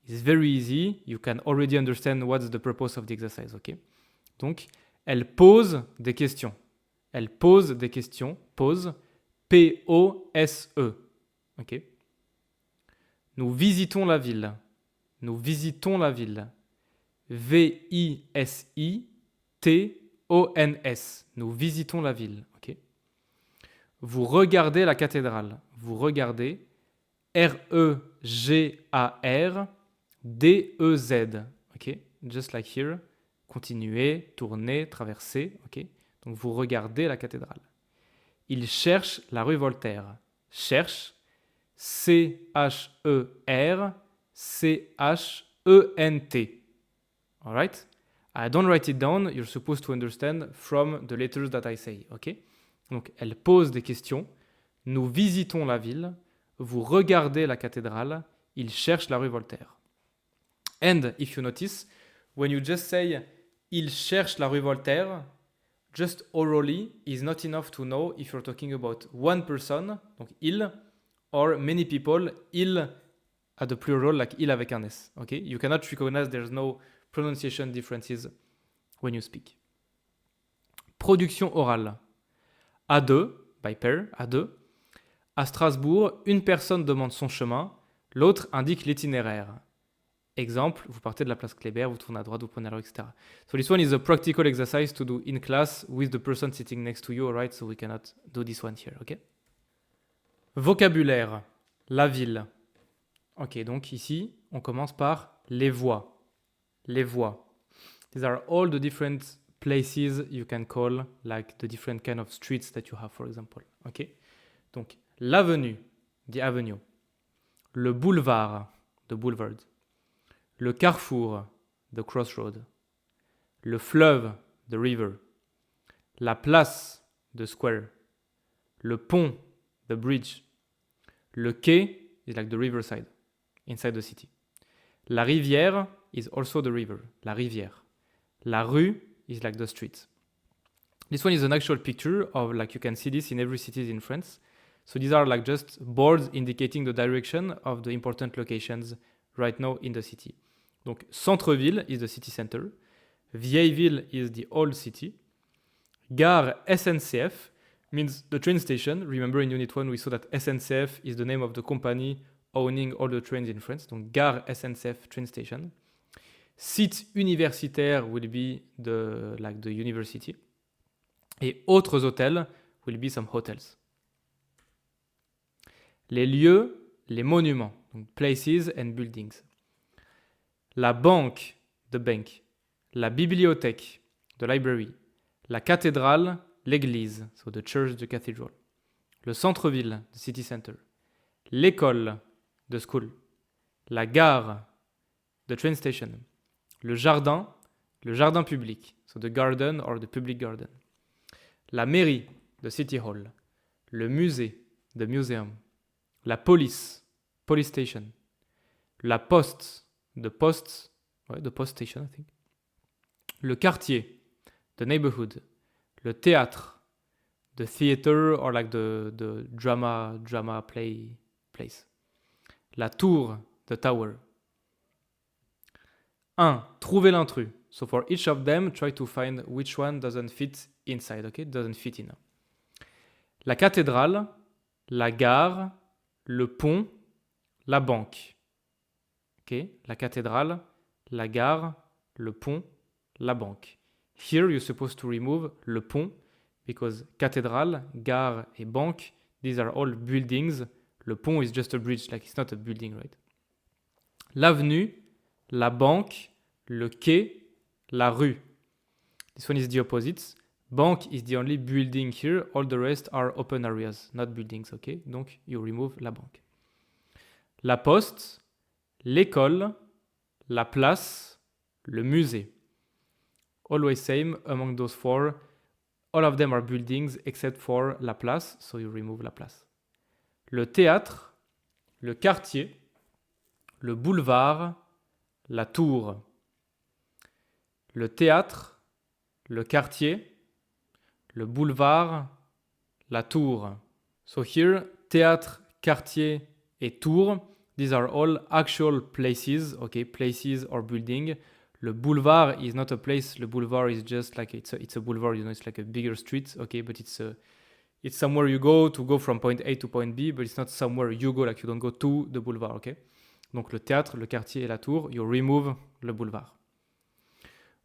It's very easy, you can already understand what's the purpose of the exercise, ok? Donc, elle pose des questions. Elle pose des questions. Pose. P-O-S-E. OK? Nous visitons la ville. Nous visitons la ville. V-I-S-I-T-O-N-S. Nous visitons la ville. OK? Vous regardez la cathédrale. Vous regardez. R-E-G-A-R-D-E-Z. OK? Just like here. Continuer, tourner, traverser, ok? Donc vous regardez la cathédrale. Il cherche la rue Voltaire. Cherche, C-H-E-R-C-H-E-N-T. Alright? I don't write it down, you're supposed to understand from the letters that I say, ok? Donc elle pose des questions. Nous visitons la ville. Vous regardez la cathédrale. Il cherche la rue Voltaire. And if you notice, when you just say il cherche la rue Voltaire, just orally is not enough to know if you're talking about one person, donc il, or many people, il at the plural, like il avec un S. Okay? You cannot recognize there's no pronunciation differences when you speak. Production orale. À deux, by pair, à deux. À Strasbourg, une personne demande son chemin, l'autre indique l'itinéraire. Exemple, vous partez de la place Kléber, vous tournez à droite, vous prenez la rue, etc. So this one is a practical exercise to do in class with the person sitting next to you, alright? So we cannot do this one here, ok? Vocabulaire, la ville. Ok, donc ici, on commence par les voies. Les voies. These are all the different places you can call, like the different kind of streets that you have, for example. Ok? Donc, l'avenue, the avenue. Le boulevard, the boulevard. Le carrefour, the crossroad. Le fleuve, the river. La place, the square. Le pont, the bridge. Le quai is like the riverside, inside the city. La rivière is also the river, la rivière. La rue is like the street. This one is an actual picture of, like, you can see this in every city in France. So these are like just boards indicating the direction of the important locations right now in the city. Donc, centre-ville is the city center. Vieille-ville is the old city. Gare SNCF means the train station. Remember in Unit 1 we saw that SNCF is the name of the company owning all the trains in France. Donc, Gare SNCF train station. Site universitaire will be the university. Et autres hôtels will be some hotels. Les lieux, les monuments. Donc, places and buildings. La banque, the bank. La bibliothèque, the library. La cathédrale, l'église, so the church, the cathedral. Le centre-ville, the city center. L'école, the school. La gare, the train station. Le jardin public, so the garden or the public garden. La mairie, the city hall. Le musée, the museum. La police, police station. La poste, the post station, I think. Le quartier, the neighborhood. Le théâtre, the theater or like the drama place. La tour, the tower. 1. Trouver l'intrus. So for each of them, try to find which one doesn't fit inside, okay? Doesn't fit in. La cathédrale, la gare, le pont, la banque. Okay? La cathédrale, la gare, le pont, la banque. Here you're supposed to remove le pont because cathédrale, gare et banque, these are all buildings. Le pont is just a bridge, like it's not a building, right? L'avenue, la banque, le quai, la rue. This one is the opposite. Banque is the only building here. All the rest are open areas, not buildings, okay? Donc, you remove la banque. La poste, l'école, la place, le musée. Always same among those four. All of them are buildings except for la place, so you remove la place. Le théâtre, le quartier, le boulevard, la tour. Le théâtre, le quartier, le boulevard, la tour. So here, théâtre, quartier et tour, these are all actual places, okay, places or building. Le boulevard is not a place. Le boulevard is just like it's a boulevard. You know, it's like a bigger street, okay, but it's somewhere you go to go from point A to point B, but it's not somewhere you go, like you don't go to the boulevard, okay. Donc le théâtre, le quartier et la tour, you remove le boulevard.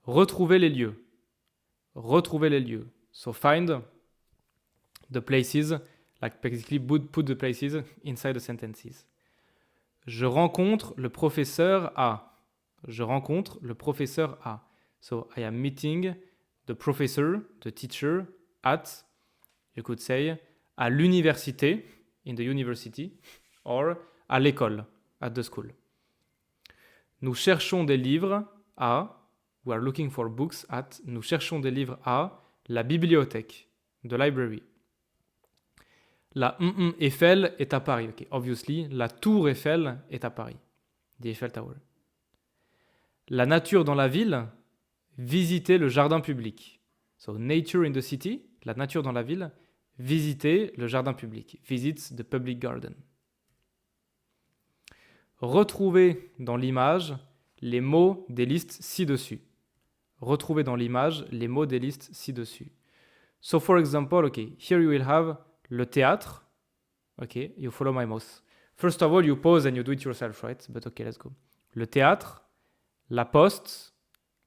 Retrouver les lieux. Retrouver les lieux. So find the places, like basically put the places inside the sentences. Je rencontre le professeur A. Je rencontre le professeur A. So I am meeting the professor, the teacher, at, you could say, à l'université, in the university, or à l'école, at the school. Nous cherchons des livres à, we are looking for books at, nous cherchons des livres à la bibliothèque, the library. La Eiffel est à Paris. Okay, obviously, la tour Eiffel est à Paris, the Eiffel Tower. La nature dans la ville, visiter le jardin public. So, nature in the city, la nature dans la ville, visiter le jardin public. Visit the public garden. Retrouver dans l'image les mots des listes ci-dessus. Retrouver dans l'image les mots des listes ci-dessus. So for example, okay, here you will have le théâtre. Okay, you follow my mouse. First of all, you pause and you do it yourself, right? But okay, let's go. Le théâtre, la poste,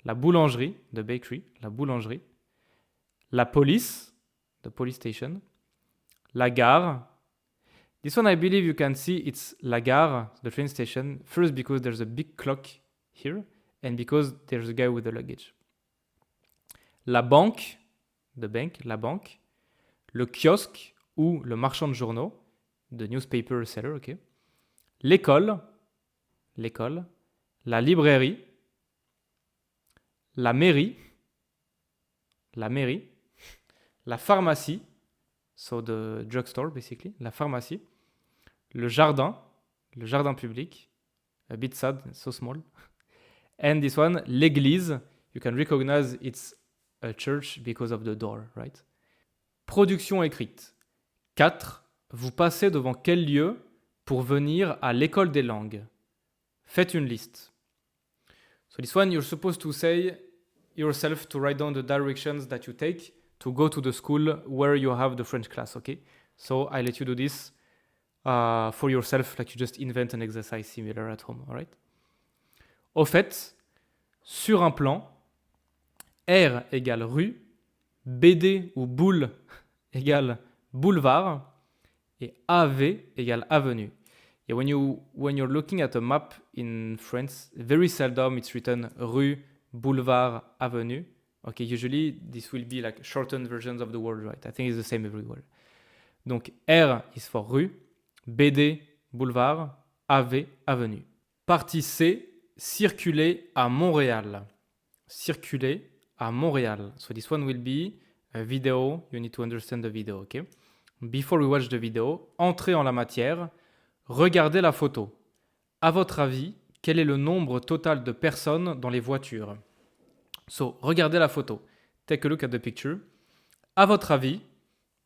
la boulangerie, the bakery, la boulangerie, la police, the police station, la gare. This one, I believe you can see it's la gare, the train station, first because there's a big clock here and because there's a guy with the luggage. La banque, the bank, la banque, le kiosque ou le marchand de journaux, the newspaper seller, okay. L'école, l'école, la librairie, la mairie, la pharmacie, so the drugstore basically, la pharmacie, le jardin public, a bit sad, so small, and this one, l'église, you can recognize it's a church because of the door, right? Production écrite. 4. Vous passez devant quel lieu pour venir à l'école des langues? Faites une liste. So this one, you're supposed to say yourself to write down the directions that you take to go to the school where you have the French class, okay? So I let you do this for yourself, like you just invent an exercise similar at home, all right? Au fait, sur un plan, R égale rue, BD ou boule égale boulevard, et AV égale avenue. Yeah, when you're looking at a map in France, very seldom it's written rue, boulevard, avenue. Okay, usually this will be like shortened versions of the word, right? I think it's the same everywhere. Donc R is for rue, BD, boulevard, AV, avenue. Partie C, circuler à Montréal. Circuler à Montréal. So this one will be a video. You need to understand the video, okay? Before we watch the video, entrez en la matière, regardez la photo. À votre avis, quel est le nombre total de personnes dans les voitures? So, regardez la photo. Take a look at the picture. À votre avis,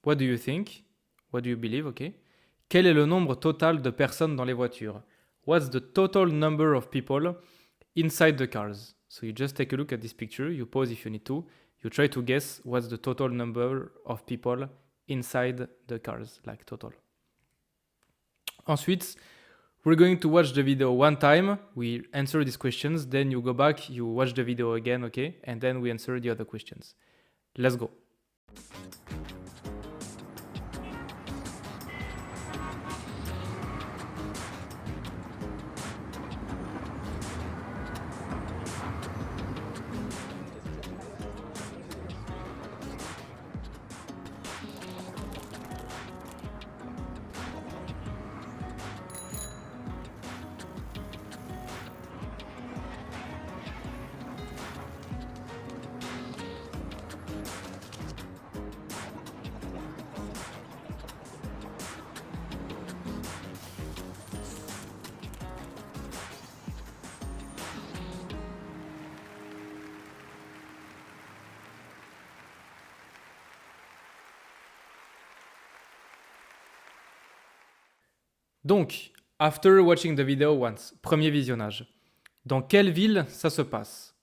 What do you think? What do you believe? Okay. Quel est le nombre total de personnes dans les voitures? What's the total number of people inside the cars? So you just take a look at this picture, you pause if you need to, you try to guess what's the total number of people inside the cars, like total. Ensuite, we're going to watch the video one time, we answer these questions, then you go back, you watch the video again, okay? And then we answer the other questions. Let's go. Donc, after watching the video once, premier visionnage. Dans quelle ville ça se passe?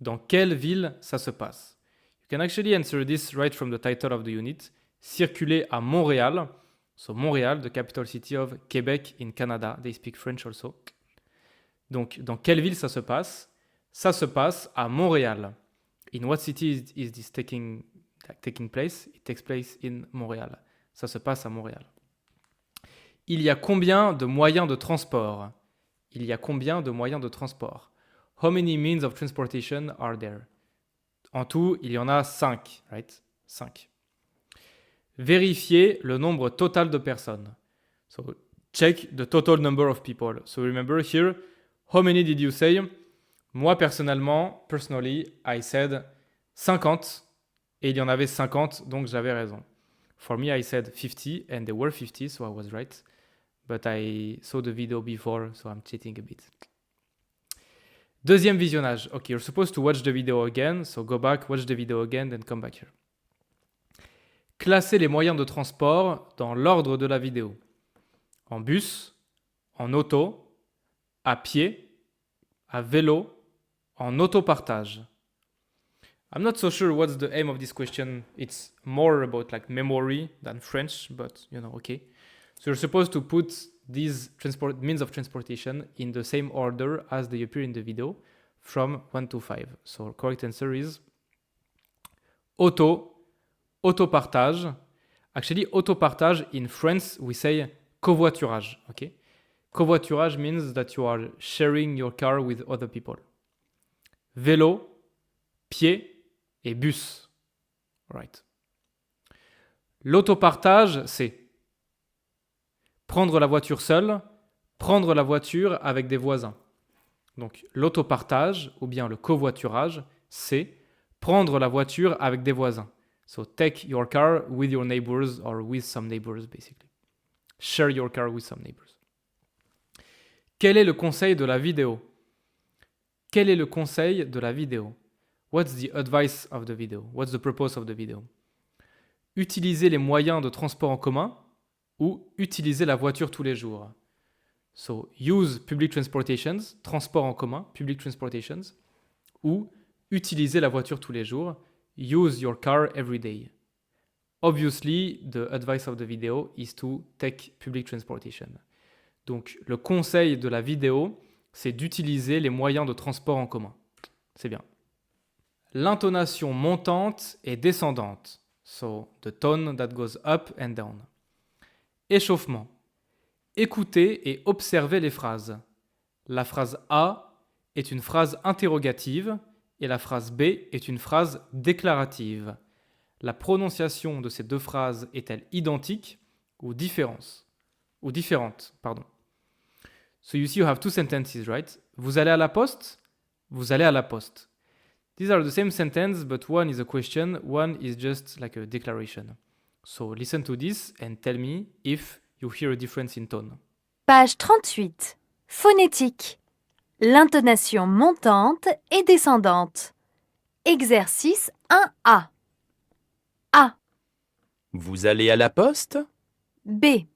Dans quelle ville ça se passe? You can actually answer this right from the title of the unit. Circuler à Montréal. So Montréal, the capital city of Quebec in Canada. They speak French also. Donc, dans quelle ville ça se passe? Ça se passe à Montréal. In what city is this taking place? It takes place in Montréal. Ça se passe à Montréal. Il y a combien de moyens de transport? Il y a combien de moyens de transport? How many means of transportation are there? En tout, il y en a 5, right? 5. Vérifier le nombre total de personnes. So, check the total number of people. So, remember here, how many did you say? Moi, personally, I said 50, et il y en avait 50, donc j'avais raison. For me, I said 50, and there were 50, so I was right. But I saw the video before, so I'm cheating a bit. Deuxième visionnage. Okay, you're supposed to watch the video again, so go back, watch the video again, then come back here. Classer les moyens de transport dans l'ordre de la vidéo. En bus, en auto, à pied, à vélo, en autopartage. I'm not so sure what's the aim of this question. It's more about like memory than French, but okay. So you're supposed to put these means of transportation in the same order as they appear in the video, from 1 to 5. So correct answer is autopartage. Actually, autopartage in France, we say covoiturage, okay? Covoiturage means that you are sharing your car with other people. Vélo, pied et bus. Right. L'autopartage, c'est prendre la voiture seule, prendre la voiture avec des voisins. Donc l'autopartage ou bien le covoiturage, c'est prendre la voiture avec des voisins. So take your car with your neighbors or with some neighbors basically. Share your car with some neighbors. Quel est le conseil de la vidéo? Quel est le conseil de la vidéo? What's the advice of the video? What's the purpose of the video? Utiliser les moyens de transport en commun ou utiliser la voiture tous les jours. So, use public transportations, transport en commun, public transportations, ou utiliser la voiture tous les jours, use your car every day. Obviously, the advice of the video is to take public transportation. Donc, le conseil de la vidéo, c'est d'utiliser les moyens de transport en commun. C'est bien. L'intonation montante et descendante. So, the tone that goes up and down. Échauffement. Écoutez et observez les phrases. La phrase A est une phrase interrogative et la phrase B est une phrase déclarative. La prononciation de ces deux phrases est-elle identique ou différente? So you see you have two sentences, right? Vous allez à la poste? Vous allez à la poste. These are the same sentence, but one is a question, one is just like a declaration. So listen to this and tell me if you hear a difference in tone. Page 38. Phonétique. L'intonation montante et descendante. Exercice 1A. A. Vous allez à la poste? B.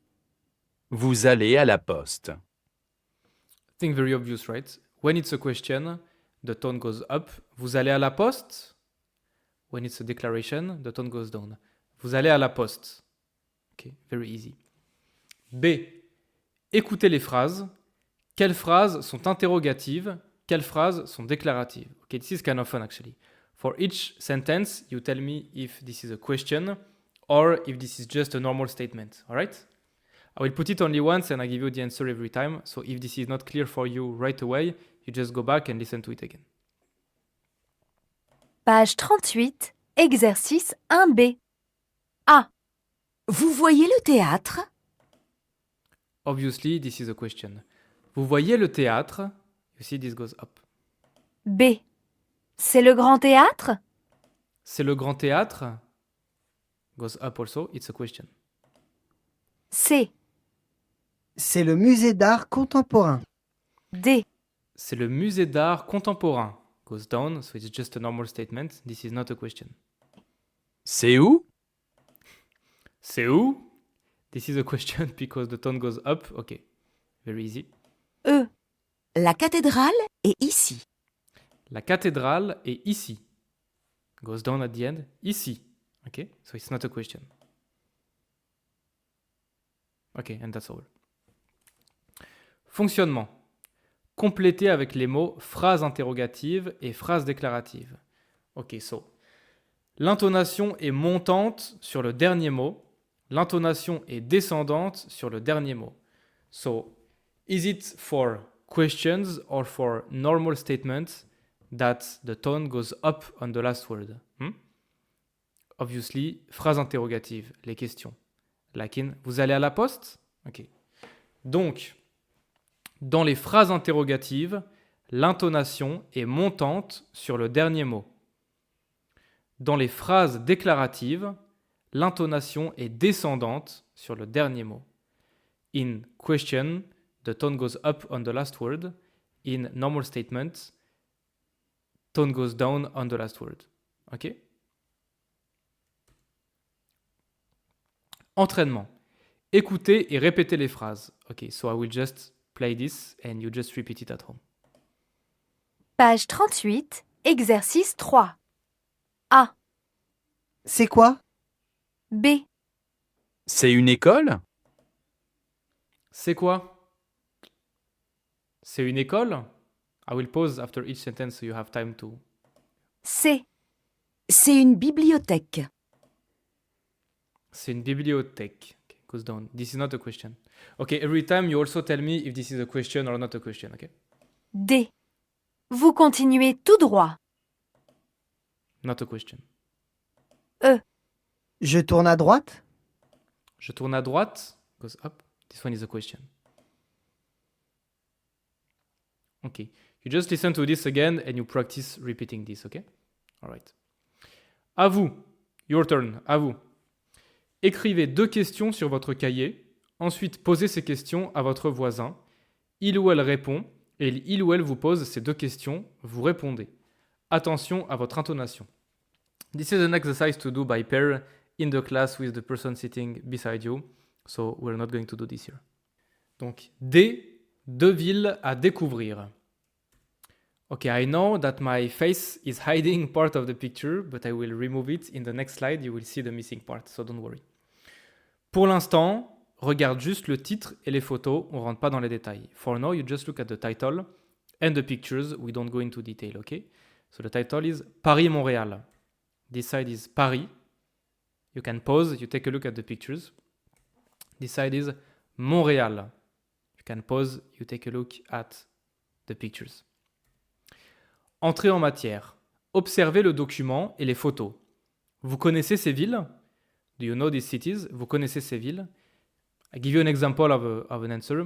Vous allez à la poste. I think very obvious, right? When it's a question, the tone goes up. Vous allez à la poste? When it's a declaration, the tone goes down. Vous allez à la poste. Okay, very easy. B. Écoutez les phrases. Quelles phrases sont interrogatives? Quelles phrases sont déclaratives? Okay, this is kind of fun actually. For each sentence, you tell me if this is a question or if this is just a normal statement. All right? I will put it only once and I give you the answer every time. So if this is not clear for you right away, you just go back and listen to it again. Page 38, exercice 1B. A. Vous voyez le théâtre? Obviously, this is a question. Vous voyez le théâtre? You see, this goes up. B. C'est le grand théâtre? C'est le grand théâtre? Goes up also, it's a question. C. C'est le musée d'art contemporain. D. C'est le musée d'art contemporain. Goes down, so it's just a normal statement. This is not a question. C'est où? C'est où? This is a question because the tone goes up. Okay, very easy. E. La cathédrale est ici. La cathédrale est ici. Goes down at the end. Ici. Okay, so it's not a question. Okay, and that's all. Fonctionnement. Compléter avec les mots phrase interrogative et phrase déclarative. Ok, so. L'intonation est montante sur le dernier mot. L'intonation est descendante sur le dernier mot. So, is it for questions or for normal statements that the tone goes up on the last word? Obviously, phrase interrogative, les questions. Like in, vous allez à la poste? Ok. Donc, dans les phrases interrogatives, l'intonation est montante sur le dernier mot. Dans les phrases déclaratives, l'intonation est descendante sur le dernier mot. In question, the tone goes up on the last word. In normal statement, tone goes down on the last word. Ok? Entraînement. Écoutez et répétez les phrases. Ok, so I will just play this and you just repeat it at home. Page 38, exercice 3. A. C'est quoi? B. C'est une école? C'est quoi? C'est une école? I will pause after each sentence so you have time to... C. C'est une bibliothèque. C'est une bibliothèque. Okay, goes down. This is not a question. Okay, every time you also tell me if this is a question or not a question, okay? D. Vous continuez tout droit. Not a question. E. Je tourne à droite? Je tourne à droite, goes up. This one is a question. Okay, you just listen to this again and you practice repeating this, okay? All right. À vous. Your turn. À vous. Écrivez 2 questions sur votre cahier. Ensuite, posez ces questions à votre voisin. Il ou elle répond et il ou elle vous pose ces 2 questions. Vous répondez. Attention à votre intonation. This is an exercise to do by pair in the class with the person sitting beside you. So we're not going to do this here. Donc, D, 2 villes à découvrir. Okay, I know that my face is hiding part of the picture, but I will remove it. In the next slide, you will see the missing part, so don't worry. Pour l'instant, regarde juste le titre et les photos, on rentre pas dans les détails. For now, you just look at the title and the pictures, we don't go into detail, okay? So the title is Paris-Montréal. This side is Paris. You can pause, you take a look at the pictures. This side is Montréal. You can pause, you take a look at the pictures. Entrée en matière. Observez le document et les photos. Vous connaissez ces villes? Do you know these cities? Vous connaissez ces villes? I give you an example of an answer.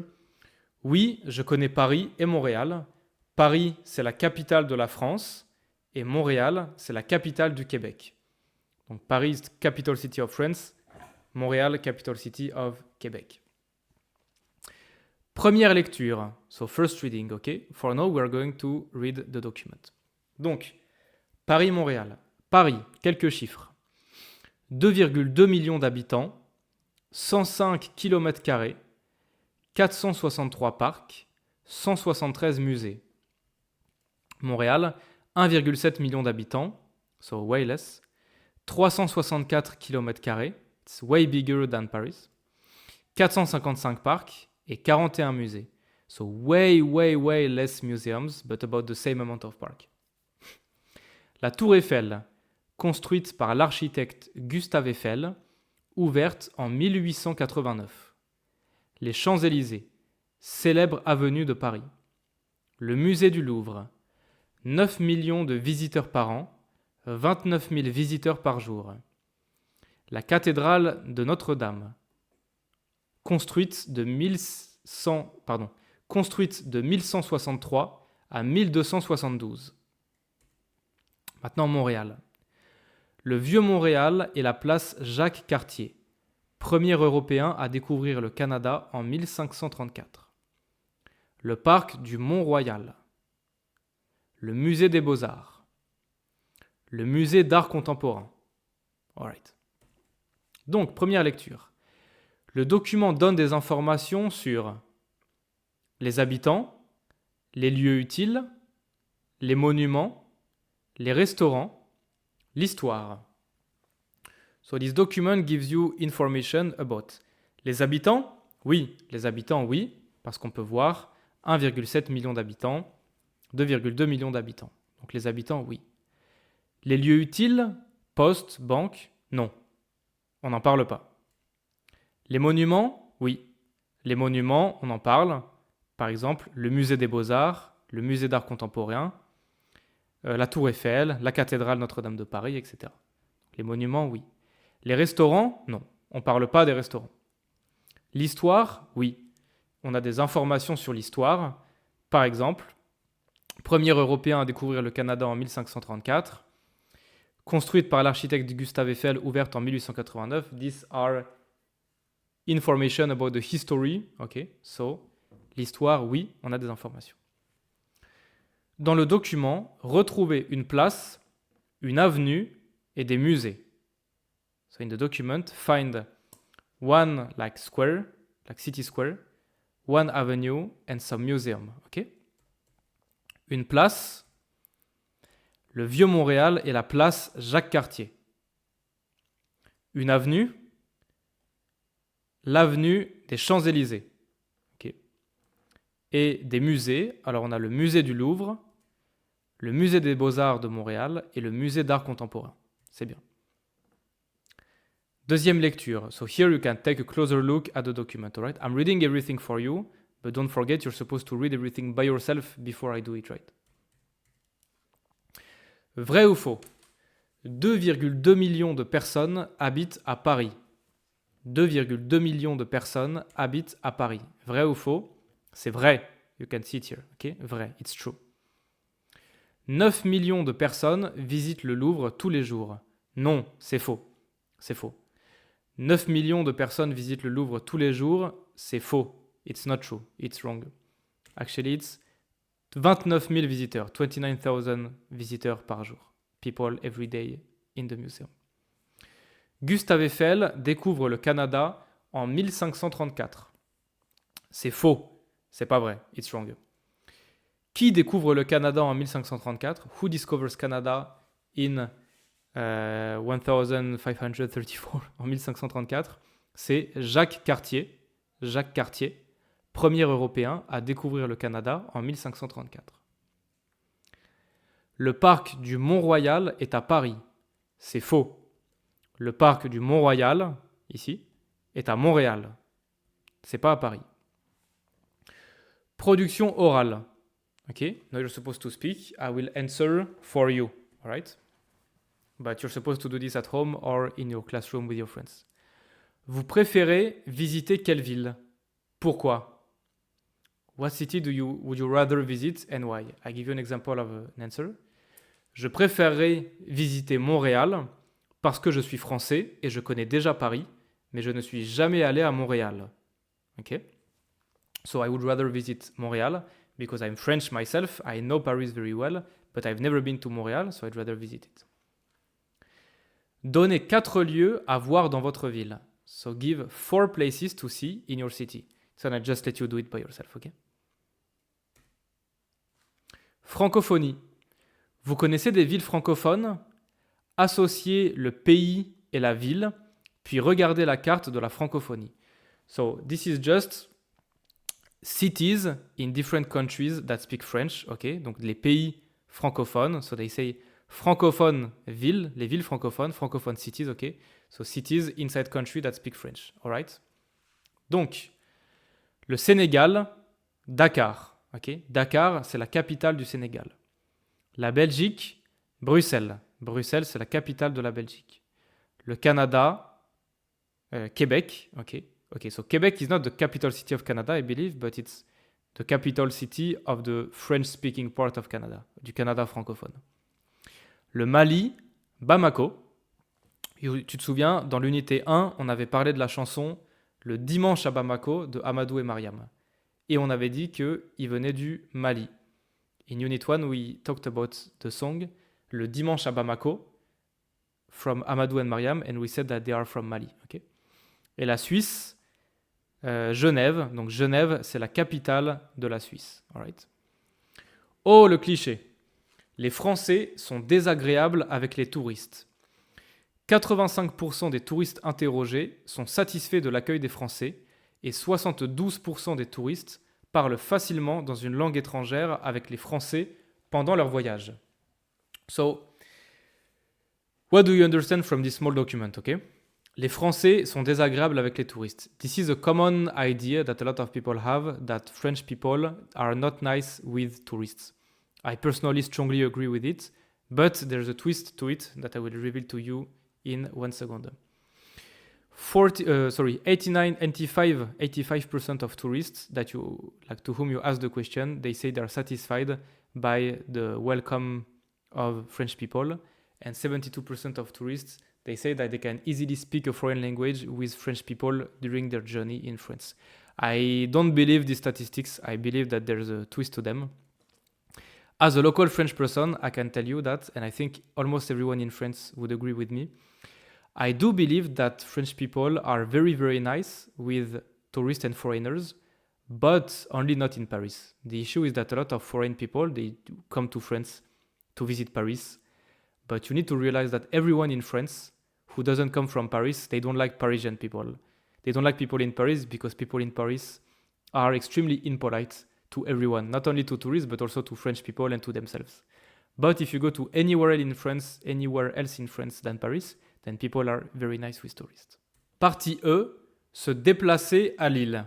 Oui, je connais Paris et Montréal. Paris, c'est la capitale de la France et Montréal, c'est la capitale du Québec. Donc Paris is the capital city of France, Montréal, capital city of Québec. Première lecture. So first reading, okay? For now, we are going to read the document. Donc, Paris-Montréal. Paris, quelques chiffres. 2,2 millions d'habitants, 105 km², 463 parcs, 173 musées. Montréal, 1,7 million d'habitants, so way less, 364 km², it's way bigger than Paris, 455 parcs et 41 musées. So way less museums, but about the same amount of parks. La Tour Eiffel, construite par l'architecte Gustave Eiffel, ouverte en 1889. Les Champs-Élysées, célèbre avenue de Paris. Le musée du Louvre, 9 millions de visiteurs par an, 29 000 visiteurs par jour. La cathédrale de Notre-Dame, construite de 1163 à 1272. Maintenant Montréal. Le Vieux-Montréal et la place Jacques-Cartier, premier Européen à découvrir le Canada en 1534. Le parc du Mont-Royal. Le musée des Beaux-Arts. Le musée d'art contemporain. Alright. Donc, première lecture. Le document donne des informations sur les habitants, les lieux utiles, les monuments, les restaurants, l'histoire. So this document gives you information about les habitants. Oui, parce qu'on peut voir 1,7 million d'habitants, 2,2 millions d'habitants. Donc les habitants, oui. Les lieux utiles, poste, banque, non. On n'en parle pas. Les monuments, oui. Les monuments, on en parle. Par exemple, le musée des Beaux-Arts, le musée d'art contemporain, la Tour Eiffel, la cathédrale Notre-Dame de Paris, etc. Les monuments, oui. Les restaurants, non. On ne parle pas des restaurants. L'histoire, oui. On a des informations sur l'histoire. Par exemple, premier Européen à découvrir le Canada en 1534, construite par l'architecte Gustave Eiffel, ouverte en 1889. These are information about the history. OK, so, l'histoire, oui, on a des informations. Dans le document, retrouvez une place, une avenue et des musées. So in the document, find one like square, like city square, one avenue and some museum. OK? Une place, le Vieux-Montréal et la place Jacques-Cartier. Une avenue, l'avenue des Champs-Élysées. OK? Et des musées, alors on a le musée du Louvre, le musée des Beaux-Arts de Montréal et le musée d'art contemporain. C'est bien. Deuxième lecture. So here you can take a closer look at the document, all right? I'm reading everything for you, but don't forget you're supposed to read everything by yourself before I do it, right? Vrai ou faux? 2,2 millions de personnes habitent à Paris. 2,2 millions de personnes habitent à Paris. Vrai ou faux? C'est vrai. You can see it here, ok? Vrai, it's true. 9 millions de personnes visitent le Louvre tous les jours. Non, c'est faux. C'est faux. 9 millions de personnes visitent le Louvre tous les jours, c'est faux. It's not true. It's wrong. Actually, it's 29 000 visiteurs, 29,000 visiteurs par jour. People every day in the museum. Gustave Eiffel découvre le Canada en 1534. C'est faux. C'est pas vrai. It's wrong. Qui découvre le Canada en 1534? Who discovers Canada in 1534 en 1534? C'est Jacques Cartier. Jacques Cartier, premier Européen à découvrir le Canada en 1534. Le parc du Mont-Royal est à Paris. C'est faux. Le parc du Mont-Royal, ici, est à Montréal. C'est pas à Paris. Production orale. Okay, now you're supposed to speak. I will answer for you. All right? But you're supposed to do this at home or in your classroom with your friends. Vous préférez visiter quelle ville? Pourquoi? What city would you rather visit and why? I give you an example of an answer. Je préférerais visiter Montréal parce que je suis français et je connais déjà Paris, mais je ne suis jamais allé à Montréal. Okay? So I would rather visit Montréal because I'm French myself. I know Paris very well, but I've never been to Montréal, so I'd rather visit it. Donnez 4 lieux à voir dans votre ville. So give 4 places to see in your city. So I just let you do it by yourself, ok? Francophonie. Vous connaissez des villes francophones? Associez le pays et la ville, puis regardez la carte de la francophonie. So this is just cities in different countries that speak French, ok? Donc les pays francophones. So they say francophone ville, les villes francophones, francophone cities, ok? So cities inside country that speak French, alright? Donc, le Sénégal, Dakar, ok? Dakar, c'est la capitale du Sénégal. La Belgique, Bruxelles. Bruxelles, c'est la capitale de la Belgique. Le Canada, Québec, ok? Okay, so Quebec is not the capital city of Canada, I believe, but it's the capital city of the French-speaking part of Canada, du Canada francophone. Le Mali, Bamako. Tu te souviens, dans l'unité 1, on avait parlé de la chanson Le dimanche à Bamako de Amadou et Mariam. Et on avait dit qu'il venait du Mali. In Unit 1, we talked about the song Le dimanche à Bamako from Amadou and Mariam, and we said that they are from Mali. Okay? Et la Suisse, Genève. Donc Genève, c'est la capitale de la Suisse. Alright. Oh, le cliché. Les Français sont désagréables avec les touristes. 85% des touristes interrogés sont satisfaits de l'accueil des Français et 72% des touristes parlent facilement dans une langue étrangère avec les Français pendant leur voyage. So, what do you understand from this small document, okay? Les Français sont désagréables avec les touristes. This is a common idea that a lot of people have, that French people are not nice with tourists. I personally strongly agree with it, but there's a twist to it that I will reveal to you in 1 second. 85% of tourists that you like to whom you ask the question, they say they're satisfied by the welcome of French people, and 72% of tourists they say that they can easily speak a foreign language with French people during their journey in France. I don't believe these statistics. I believe that there's a twist to them. As a local French person, I can tell you that, and I think almost everyone in France would agree with me, I do believe that French people are very, very nice with tourists and foreigners, but only not in Paris. The issue is that a lot of foreign people, they come to France to visit Paris, but you need to realize that everyone in France who doesn't come from Paris, they don't like Parisian people. They don't like people in Paris because people in Paris are extremely impolite to everyone, not only to tourists, but also to French people and to themselves. But if you go to anywhere else in France than Paris, then people are very nice with tourists. Partie E, se déplacer à Lille.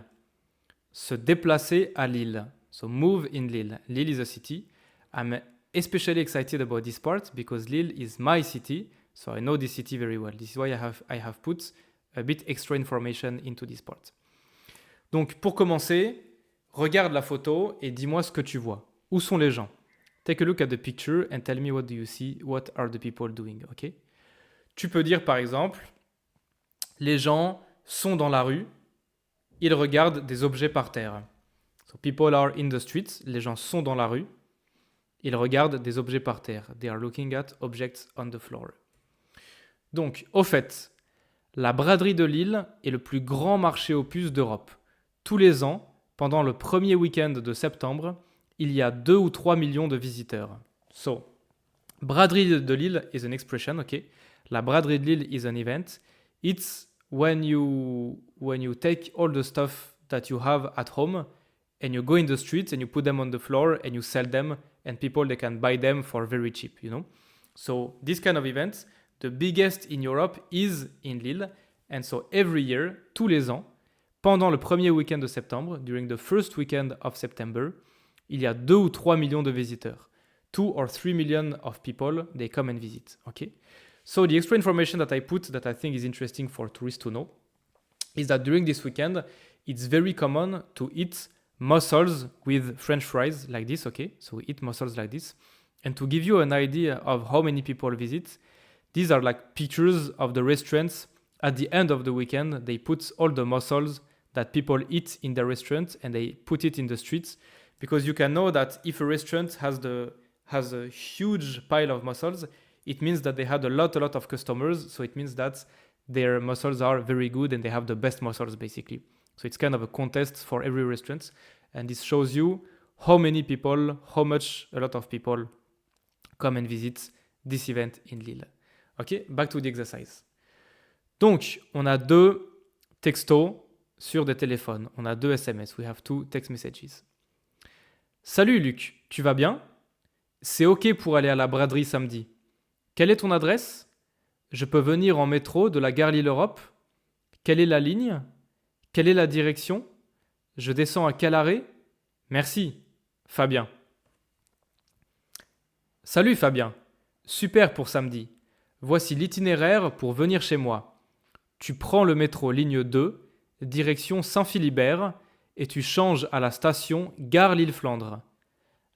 Se déplacer à Lille. So move in Lille. Lille is a city. I'm especially excited about this part because Lille is my city, so I know this city very well. This is why I have put a bit extra information into this part. Donc pour commencer, regarde la photo et dis-moi ce que tu vois. Où sont les gens? Take a look at the picture and tell me what do you see, what are the people doing, ok? Tu peux dire par exemple, les gens sont dans la rue, ils regardent des objets par terre. So people are in the streets, les gens sont dans la rue, ils regardent des objets par terre. They are looking at objects on the floor. Donc, au fait, la braderie de Lille est le plus grand marché aux puces d'Europe. Tous les ans, pendant le premier week-end de septembre, il y a 2 ou 3 millions de visiteurs. So, braderie de Lille is an expression, ok? La braderie de Lille is an event. It's when you take all the stuff that you have at home and you go in the streets and you put them on the floor and you sell them and people, they can buy them for very cheap, you know? So this kind of events, the biggest in Europe is in Lille. And so every year, tous les ans, pendant le premier week-end de septembre, during the first weekend of September, il y a 2 ou 3 millions de visiteurs. 2 or 3 million of people, they come and visit, okay? So the extra information that I put that I think is interesting for tourists to know is that during this weekend, it's very common to eat mussels with French fries like this, okay? So we eat mussels like this. And to give you an idea of how many people visit, these are like pictures of the restaurants. At the end of the weekend, they put all the mussels that people eat in the restaurant and they put it in the streets because you can know that if a restaurant has a huge pile of mussels, it means that they had a lot of customers. So it means that their mussels are very good and they have the best mussels basically. So it's kind of a contest for every restaurant. And this shows you how many people, a lot of people come and visit this event in Lille. Ok, back to the exercise. Donc, on a 2 textos sur des téléphones. On a 2 SMS. We have 2 text messages. Salut Luc, tu vas bien? C'est ok pour aller à la braderie samedi. Quelle est ton adresse? Je peux venir en métro de la gare Lille-Europe? Quelle est la ligne? Quelle est la direction? Je descends à quel arrêt? Merci, Fabien. Salut Fabien, super pour samedi. Voici l'itinéraire pour venir chez moi. Tu prends le métro ligne 2, direction Saint-Philibert, et tu changes à la station gare Lille-Flandre.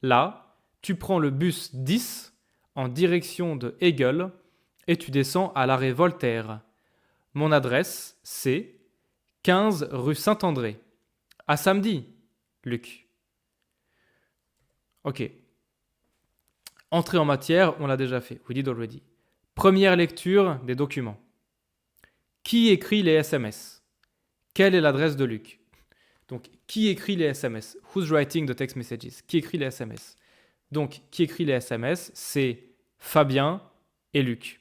Là, tu prends le bus 10 en direction de Hegel et tu descends à l'arrêt Voltaire. Mon adresse, c'est 15 rue Saint-André. À samedi, Luc. Ok. Entrée en matière, on l'a déjà fait. We did already. Première lecture des documents. Qui écrit les SMS? Quelle est l'adresse de Luc? Donc, qui écrit les SMS? Who's writing the text messages? Qui écrit les SMS? Donc, qui écrit les SMS? C'est Fabien et Luc.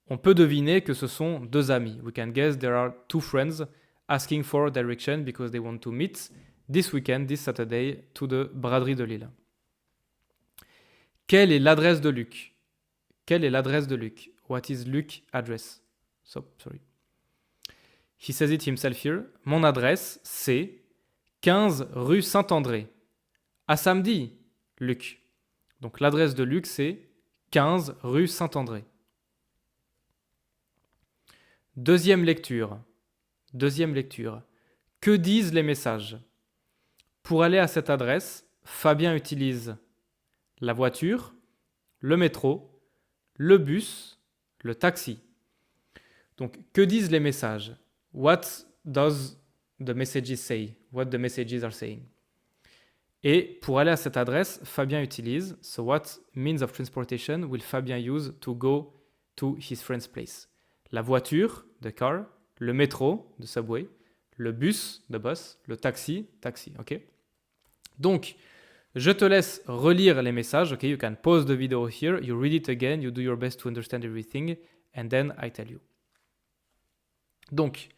On peut deviner que ce sont 2 amis. We can guess there are 2 friends asking for direction because they want to meet this weekend, this Saturday, to the braderie de Lille. Quelle est l'adresse de Luc? Quelle est l'adresse de Luc? What is Luke's address? Sorry. He says it himself here. Mon adresse, c'est 15 rue Saint-André. À samedi, Luc. Donc l'adresse de Luc, c'est 15 rue Saint-André. Deuxième lecture. Que disent les messages? Pour aller à cette adresse, Fabien utilise la voiture, le métro, le bus, le taxi. Donc, que disent les messages? What does the messages say? What the messages are saying? Et pour aller à cette adresse, Fabien utilise, so what means of transportation will Fabien use to go to his friend's place? La voiture, the car, le métro, the subway, le bus, the bus, le taxi, ok? Donc, je te laisse relire les messages, ok? You can pause the video here, you read it again, you do your best to understand everything, and then I tell you. Donc,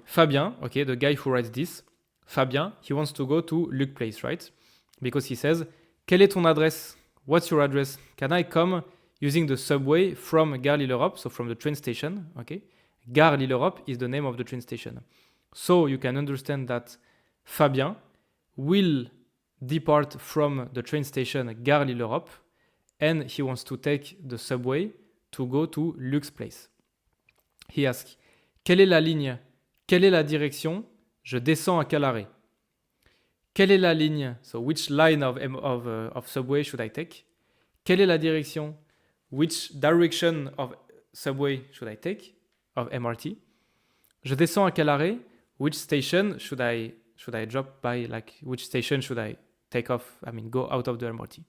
Fabien, okay, the guy who writes this, Fabien, he wants to go to Luke's place, right? Because he says, quelle est ton adresse? What's your address? Can I come using the subway from Gare Lille-Europe, so from the train station, okay? Gare Lille-Europe is the name of the train station. So you can understand that Fabien will depart from the train station Gare Lille-Europe and he wants to take the subway to go to Luke's place. He asks, quelle est la ligne? Quelle est la direction? Je descends à quel arrêt? Quelle est la ligne? So which line of subway should I take? Quelle est la direction? Which direction of subway should I take? Of MRT? Je descends à quel arrêt? Which station should I drop by? Like which station should I take off? Go out of the MRT.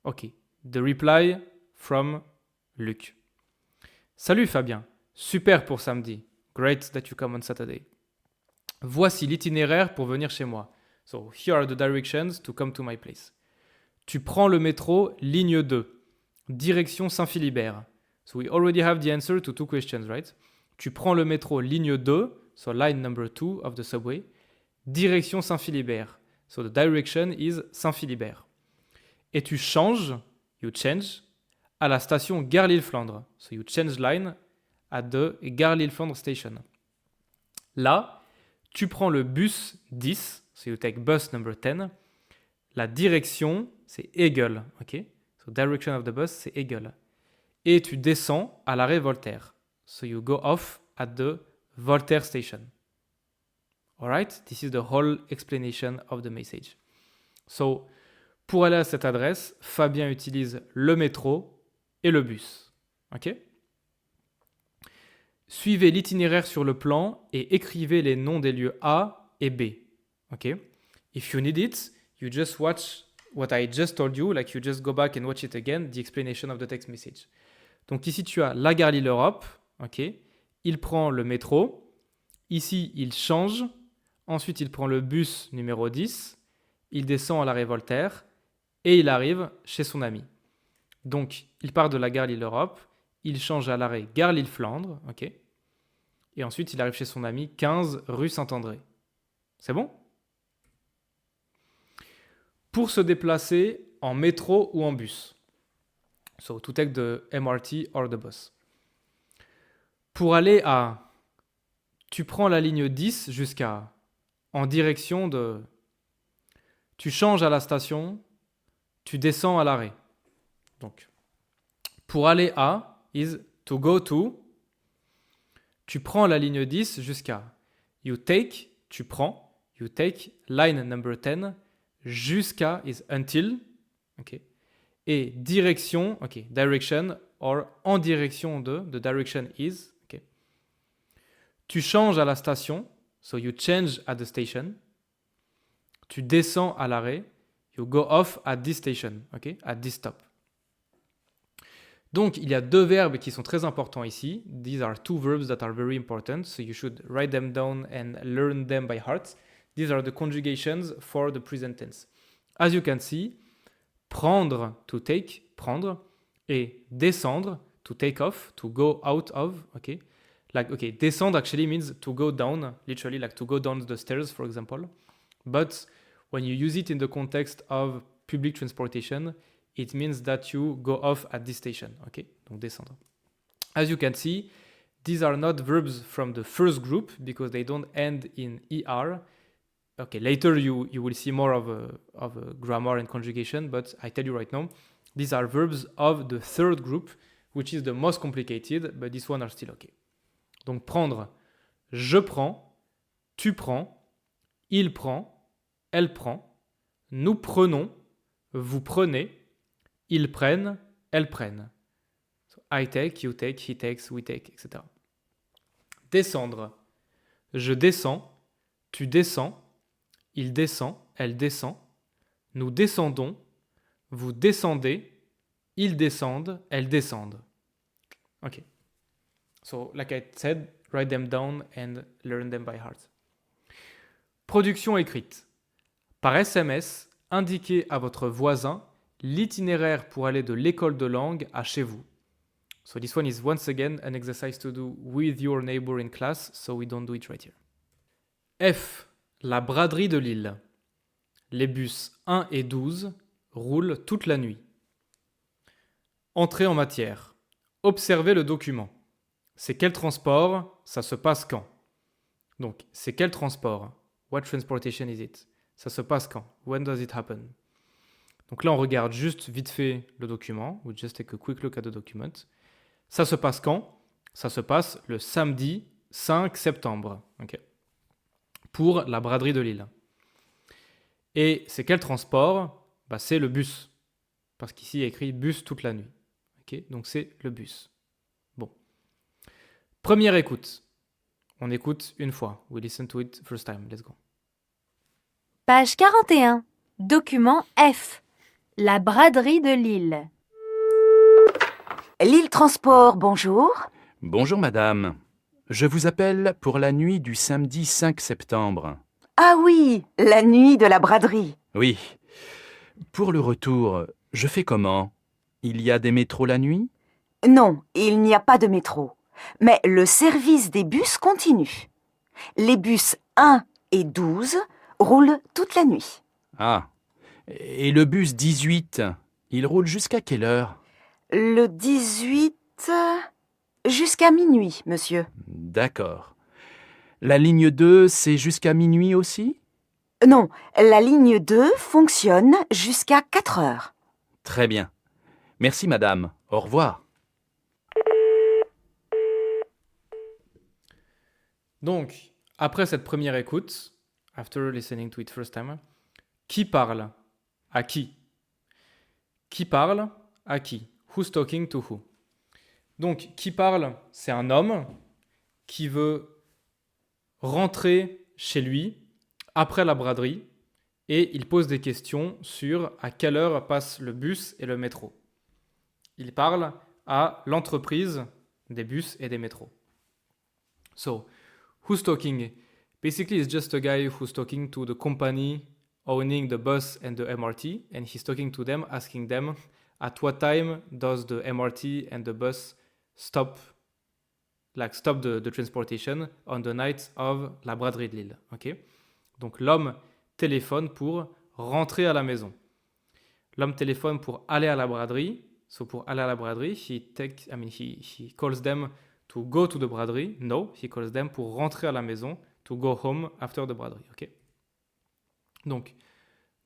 Okay. The reply from Luc. Salut Fabien. Super pour samedi. Great that you come on Saturday. Voici l'itinéraire pour venir chez moi. So here are the directions to come to my place. Tu prends le métro ligne 2, direction Saint-Philibert. So we already have the answer to 2 questions, right? Tu prends le métro ligne 2, so line number 2 of the subway, direction Saint-Philibert. So the direction is Saint-Philibert. Et tu changes, you change, à la station Gare Lille-Flandre. So you change line at the Gare Lille-Flandre station. Là, tu prends le bus 10, so you take bus number 10. La direction, c'est Hegel, ok? So direction of the bus, c'est Hegel. Et tu descends à l'arrêt Voltaire. So you go off at the Voltaire station. Alright? This is the whole explanation of the message. So, pour aller à cette adresse, Fabien utilise le métro et le bus. Ok? Suivez l'itinéraire sur le plan et écrivez les noms des lieux A et B. Ok? If you need it, you just watch what I just told you, like you just go back and watch it again, the explanation of the text message. Donc ici, tu as la gare Lille-Europe, ok. Il prend le métro. Ici, il change. Ensuite, il prend le bus numéro 10. Il descend à l'arrêt Voltaire. Et il arrive chez son ami. Donc, il part de la gare Lille-Europe. Il change à l'arrêt gare Lille-Flandre, ok. Et ensuite, il arrive chez son ami, 15 rue Saint-André. C'est bon? Pour se déplacer en métro ou en bus. So, to take the MRT or the bus. Pour aller à... Tu prends la ligne 10 jusqu'à... En direction de... Tu changes à la station, tu descends à l'arrêt. Donc, pour aller à is to go to. Tu prends la ligne 10 jusqu'à... You take, tu prends. You take line number 10 jusqu'à is until. Ok. Et direction, ok, direction, or en direction de, the direction is, ok. Tu changes à la station, so you change at the station. Tu descends à l'arrêt, you go off at this station, ok, at this stop. Donc, il y a deux verbes qui sont très importants ici. These are two verbs that are very important, so you should write them down and learn them by heart. These are the conjugations for the present tense. As you can see, prendre, to take, prendre, et descendre, to take off, to go out of, okay? Like, okay, descendre actually means to go down, literally, like to go down the stairs, for example. But when you use it in the context of public transportation, it means that you go off at this station, okay? Donc, descendre. As you can see, these are not verbs from the first group because they don't end in ER. Okay, later you will see more of a grammar and conjugation, but I tell you right now, these are verbs of the third group, which is the most complicated, but this one are still okay. Donc prendre, je prends, tu prends, il prend, elle prend, nous prenons, vous prenez, ils prennent, elles prennent. So, I take, you take, he takes, we take, etc. Descendre, je descends, tu descends, il descend, elle descend, nous descendons, vous descendez, ils descendent, elles descendent. Ok. So, like I said, write them down and learn them by heart. Production écrite. Par SMS, indiquez à votre voisin l'itinéraire pour aller de l'école de langue à chez vous. So this one is once again an exercise to do with your neighbor in class, so we don't do it right here. F. La braderie de Lille. Les bus 1 et 12 roulent toute la nuit. Entrée en matière. Observez le document. C'est quel transport? Ça se passe quand? Donc, c'est quel transport? What transportation is it? Ça se passe quand? When does it happen? Donc là, on regarde juste vite fait le document. We just take a quick look at the document. Ça se passe quand? Ça se passe le samedi 5 septembre. Okay. Pour la braderie de Lille. Et c'est quel transport? C'est le bus. Parce qu'ici, il y a écrit bus toute la nuit. Okay. Donc c'est le bus. Bon. Première écoute. On écoute une fois. We listen to it first time. Let's go. Page 41. Document F. La braderie de Lille. Lille Transport, bonjour. Bonjour madame. Je vous appelle pour la nuit du samedi 5 septembre. Ah oui, la nuit de la braderie. Oui. Pour le retour, je fais comment? Il y a des métros la nuit? Non, il n'y a pas de métro. Mais le service des bus continue. Les bus 1 et 12 roulent toute la nuit. Ah. Et le bus 18, il roule jusqu'à quelle heure? Le 18... jusqu'à minuit, monsieur. D'accord. La ligne 2, c'est jusqu'à minuit aussi? Non, la ligne 2 fonctionne jusqu'à 4 heures. Très bien. Merci madame. Au revoir. Donc, après cette première écoute, after listening to it first time, qui parle à qui? Qui parle à qui? Who's talking to who? Donc, qui parle, c'est un homme qui veut rentrer chez lui après la braderie et il pose des questions sur à quelle heure passent le bus et le métro. Il parle à l'entreprise des bus et des métros. So, who's talking? Basically, it's just a guy who's talking to the company owning the bus and the MRT, and he's talking to them, asking them at what time does the MRT and the bus stop the transportation on the night of la braderie de Lille. Okay? Donc l'homme téléphone pour rentrer à la maison. L'homme téléphone pour aller à la braderie. So pour aller à la braderie, he calls them to go to the braderie. No, he calls them pour rentrer à la maison, to go home after the braderie. Okay? Donc,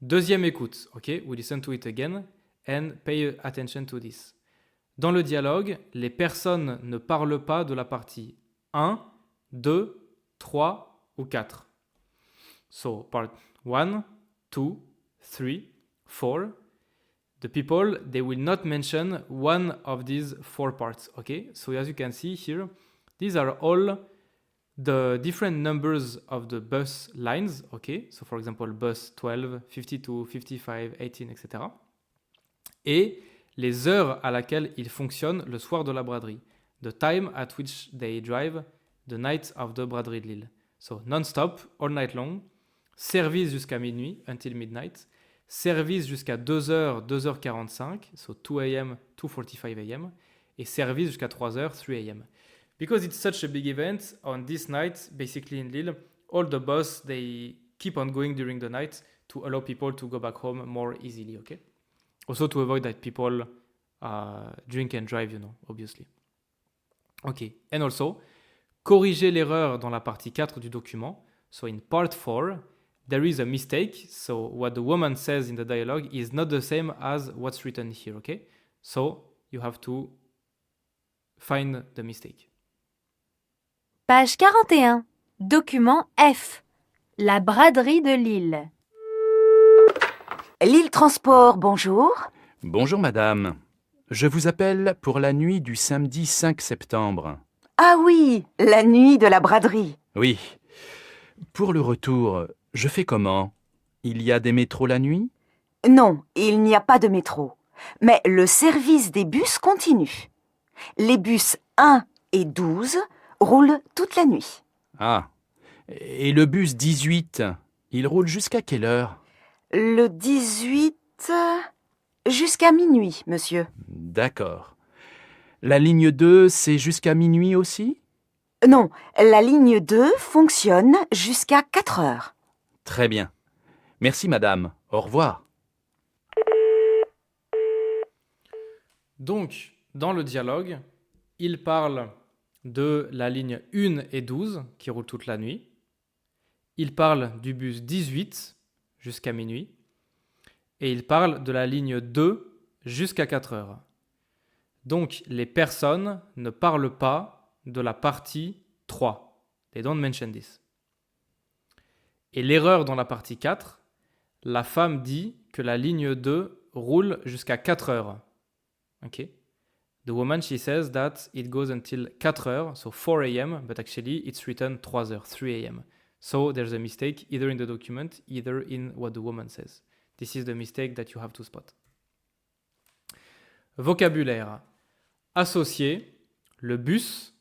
deuxième écoute. Okay? We listen to it again and pay attention to this. Dans le dialogue, les personnes ne parlent pas de la partie 1, 2, 3 ou 4. So, part 1, 2, 3, 4. The people, they will not mention one of these 4 parts, okay? So as you can see here, these are all the different numbers of the bus lines, okay? So for example, bus 12, 52, 55, 18, etc. Et les heures à laquelle ils fonctionnent le soir de la braderie. The time at which they drive the night of the braderie de Lille. So non-stop, all night long. Service jusqu'à minuit, until midnight. Service jusqu'à 2h, 2h45, so 2 a.m., 2:45 a.m. Et service jusqu'à 3h, 3 a.m. Because it's such a big event, on this night, basically in Lille, all the bus, they keep on going during the night to allow people to go back home more easily, okay? Also to avoid that people drink and drive, obviously. Okay, and also, corriger l'erreur dans la partie 4 du document. So in part 4, there is a mistake, so what the woman says in the dialogue is not the same as what's written here, okay? So you have to find the mistake. Page 41. Document F. La braderie de Lille. Lille Transport, bonjour. Bonjour madame. Je vous appelle pour la nuit du samedi 5 septembre. Ah oui, la nuit de la braderie. Oui. Pour le retour, je fais comment? Il y a des métros la nuit? Non, il n'y a pas de métro. Mais le service des bus continue. Les bus 1 et 12 roulent toute la nuit. Ah. Et le bus 18, il roule jusqu'à quelle heure? Le 18 jusqu'à minuit, monsieur. D'accord. La ligne 2, c'est jusqu'à minuit aussi? Non, la ligne 2 fonctionne jusqu'à 4 heures. Très bien. Merci madame. Au revoir. Donc, dans le dialogue, il parle de la ligne 1 et 12 qui roulent toute la nuit. Il parle du bus 18 jusqu'à minuit. Et il parle de la ligne 2 jusqu'à 4 heures. Donc, les personnes ne parlent pas de la partie 3. They don't mention this. Et l'erreur dans la partie 4, la femme dit que la ligne 2 roule jusqu'à 4 heures. Okay? The woman, she says that it goes until 4 heures, so 4 a.m., but actually it's written 3 heures, 3 a.m. So there's a mistake either in the document, either in what the woman says. This is the mistake that you have to spot. Vocabulaire. Associer le bus,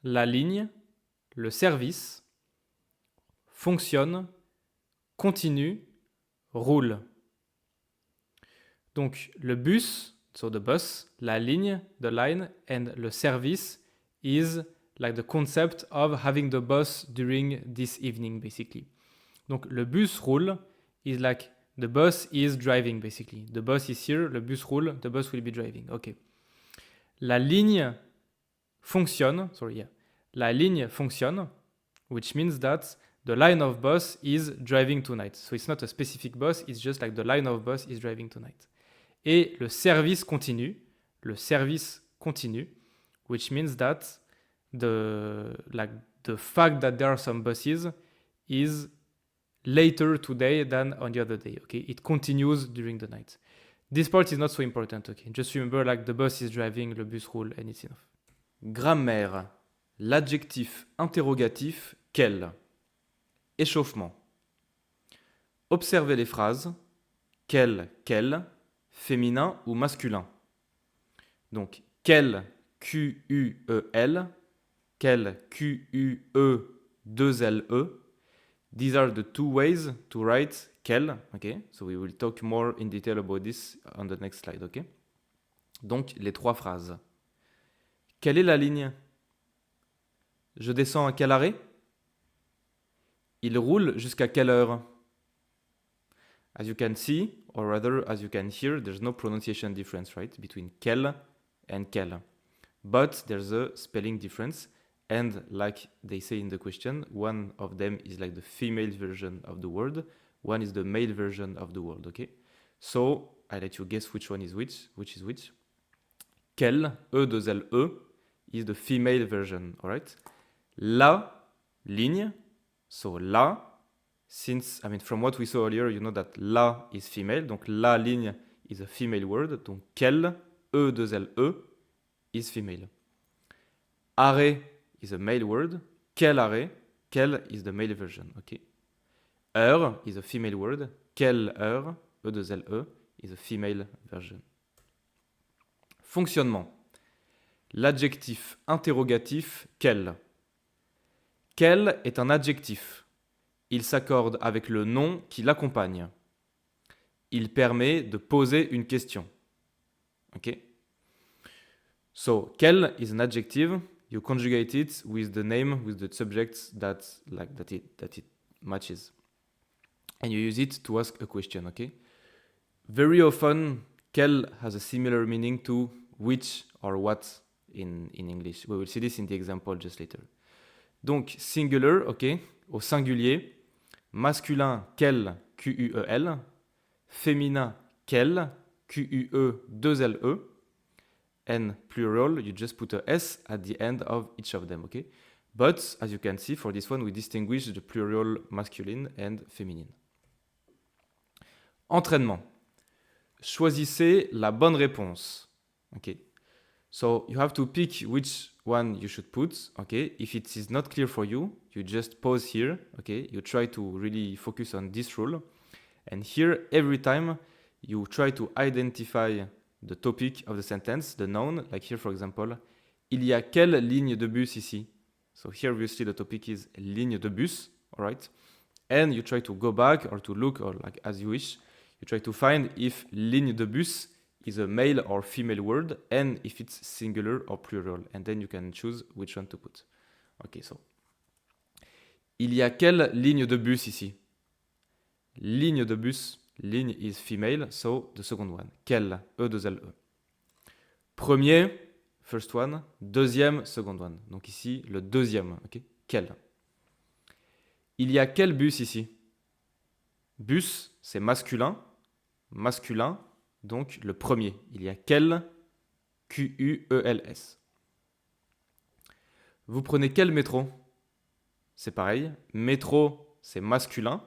la ligne, le service, fonctionne, continue, roule. Donc le bus, so the bus, la ligne, the line, and le service is like the concept of having the bus during this evening, basically. Donc le bus roule is like the bus is driving, basically. The bus is here, le bus roule, the bus will be driving. Okay. La ligne fonctionne, La ligne fonctionne, which means that the line of bus is driving tonight. So it's not a specific bus, it's just like the line of bus is driving tonight. Et le service continue, which means that the fact that there are some buses is later today than on the other day. Okay, it continues during the night. This part is not so important. Okay, just remember like the bus is driving, le bus roule, and it's enough. Grammaire. L'adjectif interrogatif quel? Échauffement. Observez les phrases quel, féminin ou masculin. Donc, quel, Q-U-E-L, quel, Q-U-E, 2-L-E. These are the two ways to write quel, okay? So we will talk more in detail about this on the next slide, okay? Donc, les trois phrases. Quelle est la ligne? Je descends à quel arrêt? Il roule jusqu'à quelle heure? As you can see, or rather as you can hear, there's no pronunciation difference, right, between quel and quel. But there's a spelling difference, and like they say in the question, one of them is like the female version of the word, one is the male version of the word, okay? So, I let you guess which one is which is which. Quel, E2LE, is the female version, alright? La ligne, so la, since, I mean, from what we saw earlier, you know that la is female, donc la ligne is a female word, donc quel, E2LE, is female. Arrêt is a male word, quel arrêt, quel is the male version, okay? Heure is a female word, quelle heure, E2LE, is a female version. Fonctionnement. L'adjectif interrogatif quel. Quel est un adjectif. Il s'accorde avec le nom qui l'accompagne. Il permet de poser une question. Ok? So, quel is an adjective. You conjugate it with the name, with the subject that it matches. And you use it to ask a question, okay? Very often, quel has a similar meaning to which or what in English. We will see this in the example just later. Donc, singular, ok, au singulier. Masculin, quel, Q-U-E-L. Féminin, quel, Q-U-E, 2-L-E. And plural, you just put a S at the end of each of them, okay? But, as you can see, for this one, we distinguish the plural masculine and feminine. Entraînement. Choisissez la bonne réponse. Okay. So you have to pick which one you should put. Okay. If it is not clear for you, you just pause here. Okay. You try to really focus on this rule. And here, every time, you try to identify the topic of the sentence, the noun. Like here, for example, il y a quelle ligne de bus ici? So here, obviously, the topic is ligne de bus. All right. And you try to go back or to look or like as you wish. You try to find if ligne de bus is a male or female word and if it's singular or plural. And then you can choose which one to put. Okay, so. Il y a quelle ligne de bus ici? Ligne de bus, ligne is female, so the second one. Quelle, E2LE. Premier, first one. Deuxième, second one. Donc ici, le deuxième. Ok, quel. Il y a quel bus ici? Bus, c'est masculin. Masculin, donc le premier. Il y a quel, Q-U-E-L-S. Vous prenez quel métro? C'est pareil. Métro, c'est masculin.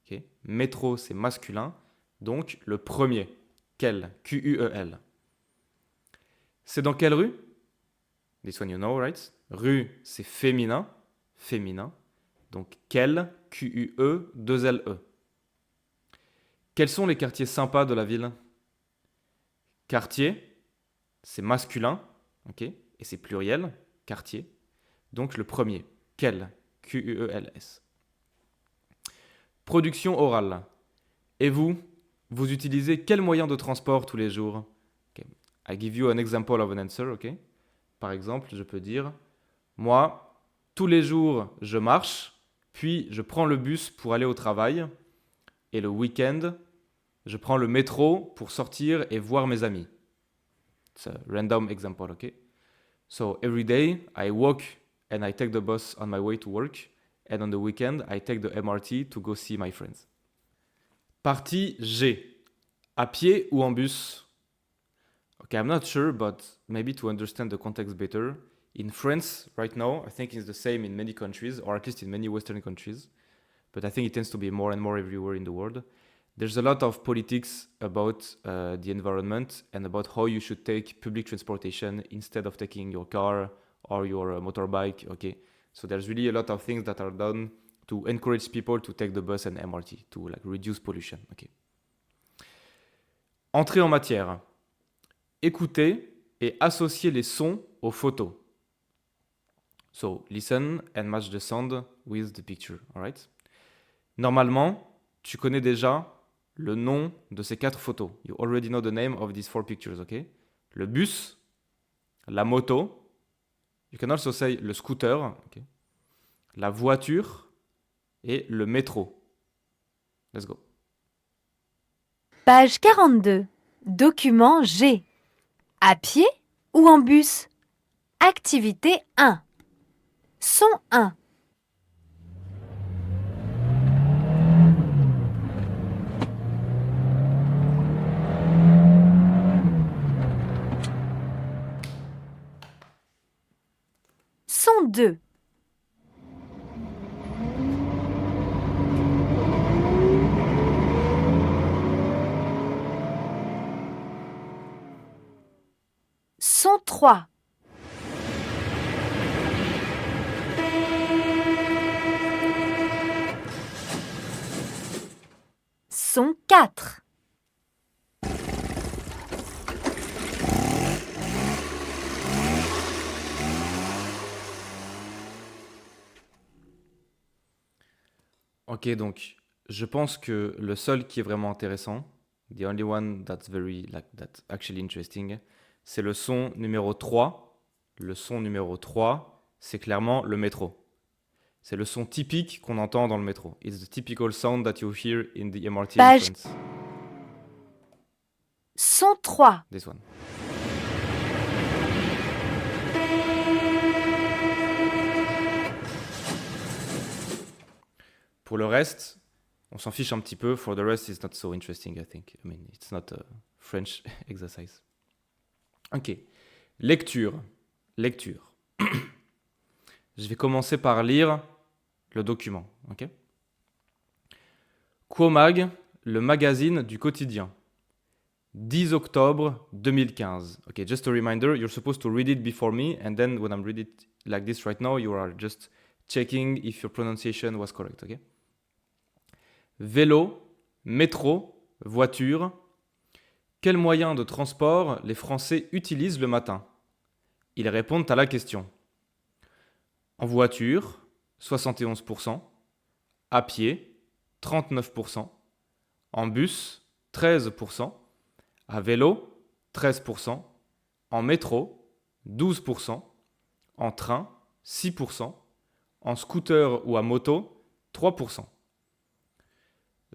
Okay. Métro, c'est masculin. Donc le premier. Quel, Q-U-E-L. C'est dans quelle rue? This one you know, right? Rue, c'est féminin. Féminin. Donc quel, Q-U-E, 2-L-E. Quels sont les quartiers sympas de la ville? Quartier, c'est masculin, ok, et c'est pluriel, quartier. Donc le premier, quel, Q-U-E-L-S. Production orale. Et vous, vous utilisez quel moyen de transport tous les jours? Okay. I give you an example of an answer, ok. Par exemple, je peux dire, moi, tous les jours, je marche, puis je prends le bus pour aller au travail, et le week-end, je prends le métro pour sortir et voir mes amis. It's a random example, okay? So every day I walk and I take the bus on my way to work, and on the weekend I take the MRT to go see my friends. Partie G. À pied ou en bus? Okay, I'm not sure, but maybe to understand the context better, in France right now, I think it's the same in many countries, or at least in many Western countries, but I think it tends to be more and more everywhere in the world. There's a lot of politics about the environment and about how you should take public transportation instead of taking your car or your motorbike, okay? So there's really a lot of things that are done to encourage people to take the bus and MRT, to like reduce pollution. Okay. Entrer en matière. Écouter et associer les sons aux photos. So, listen and match the sound with the picture, alright? Normalement, tu connais déjà le nom de ces 4 photos. You already know the name of these 4 pictures, ok? Le bus, la moto, you can also say le scooter, okay? La voiture et le métro. Let's go. Page 42. Document G. À pied ou en bus? Activité 1. Son 1. Son 2. Son 3. Son 4. Ok, donc je pense que le seul qui est vraiment intéressant, the only one that's very, like, that's actually interesting, c'est le son numéro 3. Le son numéro 3, c'est clairement le métro. C'est le son typique qu'on entend dans le métro. It's the typical sound that you hear in the MRT Page. entrance. Son 3. This one. Pour le reste, on s'en fiche un petit peu. For the rest, it's not so interesting, I think. I mean, it's not a French exercise. Ok. Lecture. Lecture. Je vais commencer par lire le document. Ok. Quomag, le magazine du quotidien. 10 octobre 2015. Okay, just a reminder, you're supposed to read it before me, and then when I'm reading it like this right now, you are just checking if your pronunciation was correct, okay? Vélo, métro, voiture. Quels moyens de transport les Français utilisent le matin? Ils répondent à la question. En voiture, 71%. À pied, 39%. En bus, 13%. À vélo, 13%. En métro, 12%. En train, 6%. En scooter ou à moto, 3%.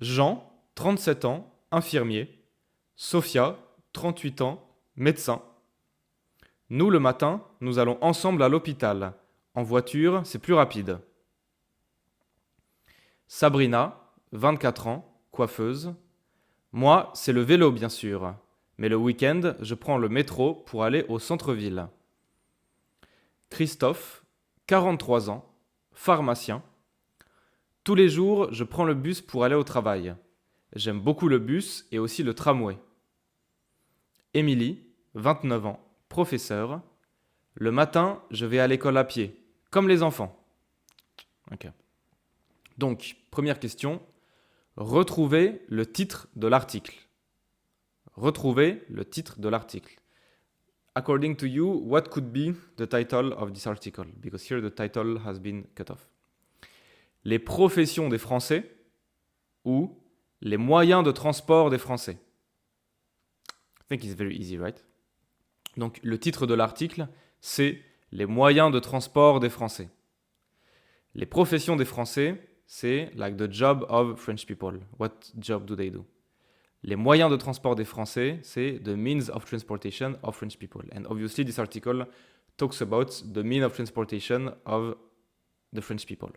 Jean, 37 ans, infirmier. Sophia, 38 ans, médecin. Nous, le matin, nous allons ensemble à l'hôpital. En voiture, c'est plus rapide. Sabrina, 24 ans, coiffeuse. Moi, c'est le vélo, bien sûr. Mais le week-end, je prends le métro pour aller au centre-ville. Christophe, 43 ans, pharmacien. Tous les jours, je prends le bus pour aller au travail. J'aime beaucoup le bus et aussi le tramway. Émilie, 29 ans, professeure. Le matin, je vais à l'école à pied, comme les enfants. Ok. Donc, première question. Retrouvez le titre de l'article. Retrouvez le titre de l'article. According to you, what could be the title of this article? Because here the title has been cut off. Les professions des Français ou les moyens de transport des Français. I think it's very easy, right? Donc, le titre de l'article, c'est les moyens de transport des Français. Les professions des Français, c'est like the job of French people. What job do they do? Les moyens de transport des Français, c'est the means of transportation of French people. And obviously, this article talks about the means of transportation of the French people.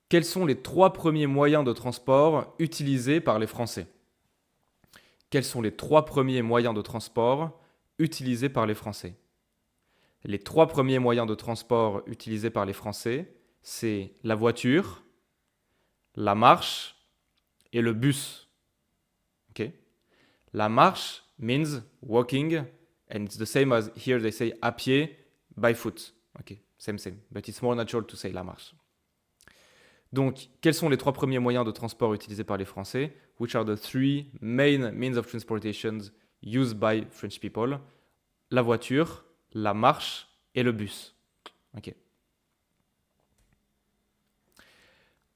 Quels sont les 3 premiers moyens de transport utilisés par les Français? Quels sont les 3 premiers moyens de transport utilisés par les Français? Les 3 premiers moyens de transport utilisés par les Français, c'est la voiture, la marche et le bus. Okay? La marche means walking, and it's the same as here they say à pied, by foot. Okay, same, but it's more natural to say la marche. Donc, quels sont les 3 premiers moyens de transport utilisés par les Français? Which are the 3 main means of transportation used by French people? La voiture, la marche et le bus. Ok.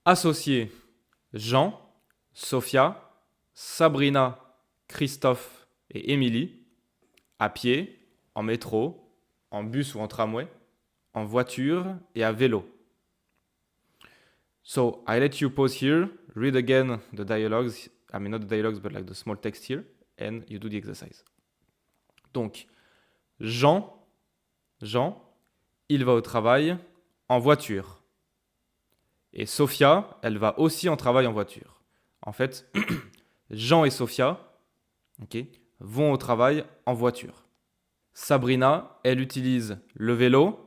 Associés: Jean, Sophia, Sabrina, Christophe et Émilie, à pied, en métro, en bus ou en tramway, en voiture et à vélo. So I let you pause here, read again the dialogues, I mean not the dialogues but like the small text here, and you do the exercise. Donc, Jean, il va au travail en voiture. Et Sophia, elle va aussi en travail en voiture. En fait, Jean et Sophia, vont au travail en voiture. Sabrina, elle utilise le vélo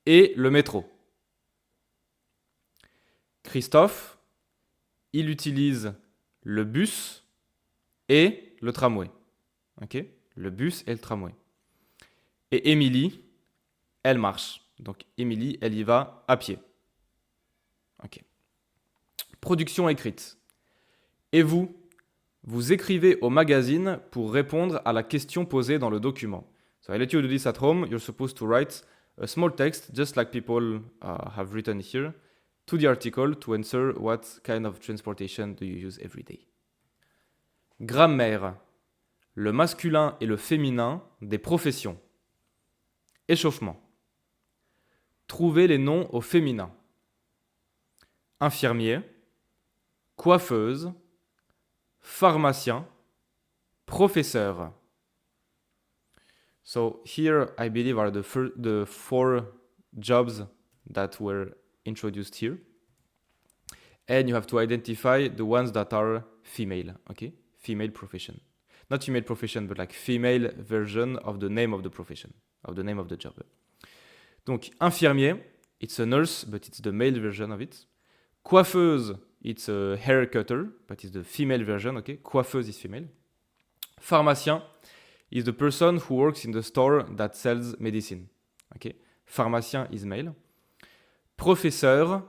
et le métro. Christophe, il utilise le bus et le tramway. Le bus et le tramway. Et Émilie, elle marche. Donc Émilie, elle y va à pied. Production écrite. Et vous écrivez au magazine pour répondre à la question posée dans le document. So I let you do this at home. You're supposed to write a small text, just like people have written here, to the article to answer what kind of transportation do you use every day. Grammaire. Le masculin et le féminin des professions. Échauffement. Trouvez les noms au féminin. Infirmier, coiffeuse, pharmacien, professeur. So here I believe are the 4 jobs that were introduced here. And you have to identify the ones that are female, Female profession. Not female profession, but like female version of the name of the profession, of the name of the job. Donc, infirmier, it's a nurse, but it's the male version of it. Coiffeuse, it's a hair cutter, but it's the female version, Coiffeuse is female. Pharmacien is the person who works in the store that sells medicine, Pharmacien is male. Professeur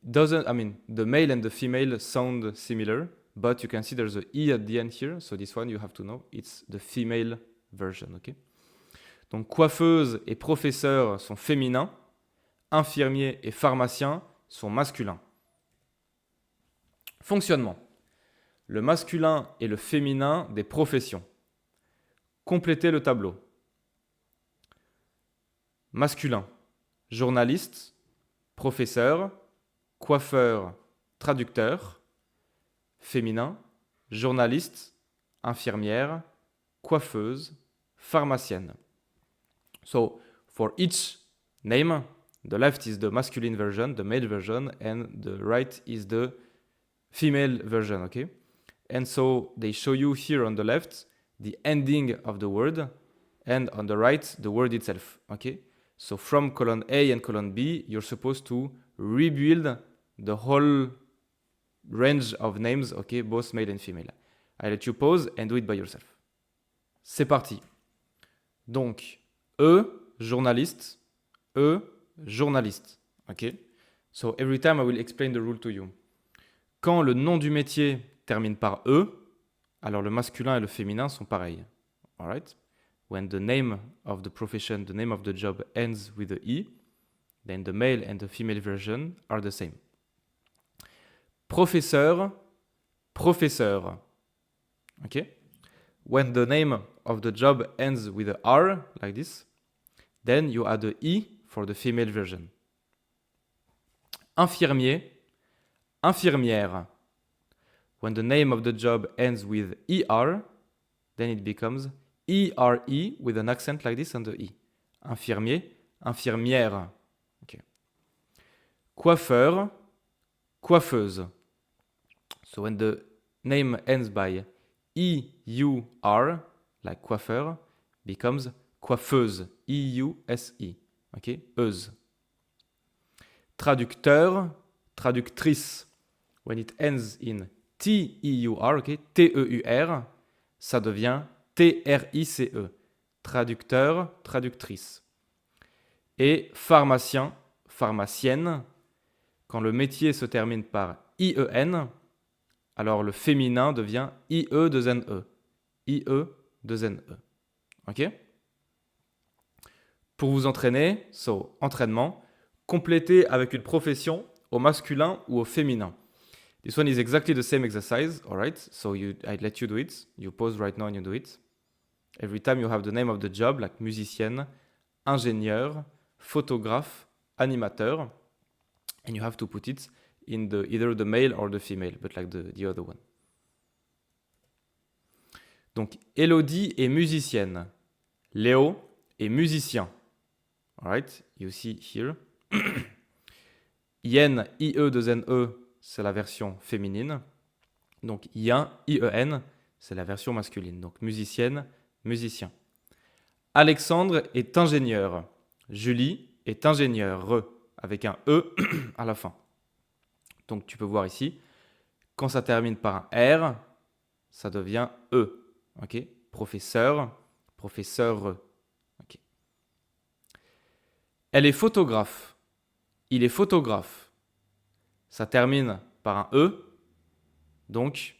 the male and the female sound similar, but you can see there's a E at the end here, so this one you have to know, it's the female version, Donc coiffeuse et professeur sont féminins, infirmier et pharmacien sont masculins. Fonctionnement. Le masculin et le féminin des professions. Complétez le tableau. Masculin, journaliste, professeur, coiffeur, traducteur. Féminin, journaliste, infirmière, coiffeuse, pharmacienne. So, for each name, the left is the masculine version, the male version, and the right is the female version, And so, they show you here on the left the ending of the word, and on the right, the word itself, So, from column A and column B, you're supposed to rebuild the whole range of names, both male and female. I let you pause and do it by yourself. C'est parti. Donc, journaliste, journaliste. So every time I will explain the rule to you. Quand le nom du métier termine par alors le masculin et le féminin sont pareils. Alright? When the name of the profession, the name of the job ends with a E, then the male and the female version are the same. Professeur, professeur. When the name of the job ends with a R, like this, then you add a E for the female version. Infirmier, infirmière. When the name of the job ends with ER, then it becomes ERE with an accent like this on the E. Infirmier, infirmière. Coiffeur, coiffeuse. So when the name ends by EUR, like coiffeur, becomes coiffeuse, EUSE, euse. Traducteur, traductrice. When it ends in TEUR, TEUR, ça devient TRICE, traducteur, traductrice. Et pharmacien, pharmacienne. Quand le métier se termine par IEN, alors le féminin devient IE2NE. IE2NE. OK? Pour vous entraîner, entraînement, complétez avec une profession au masculin ou au féminin. This one is exactly the same exercise, all right? So I let you do it. You pause right now and you do it. Every time you have the name of the job, like musicienne, ingénieur, photographe, animateur, and you have to put it in either the male or the female, but like the other one. Donc, Elodie est musicienne. Léo est musicien. All right? You see here. Yen, IE2NE, c'est la version féminine. Donc, Yen, IEN, c'est la version masculine. Donc, musicienne, musicien. Alexandre est ingénieur. Julie est ingénieure, avec un E à la fin. Donc, tu peux voir ici, quand ça termine par un R, ça devient E. OK? Professeur, professeur. OK. Elle est photographe. Il est photographe. Ça termine par un E. Donc,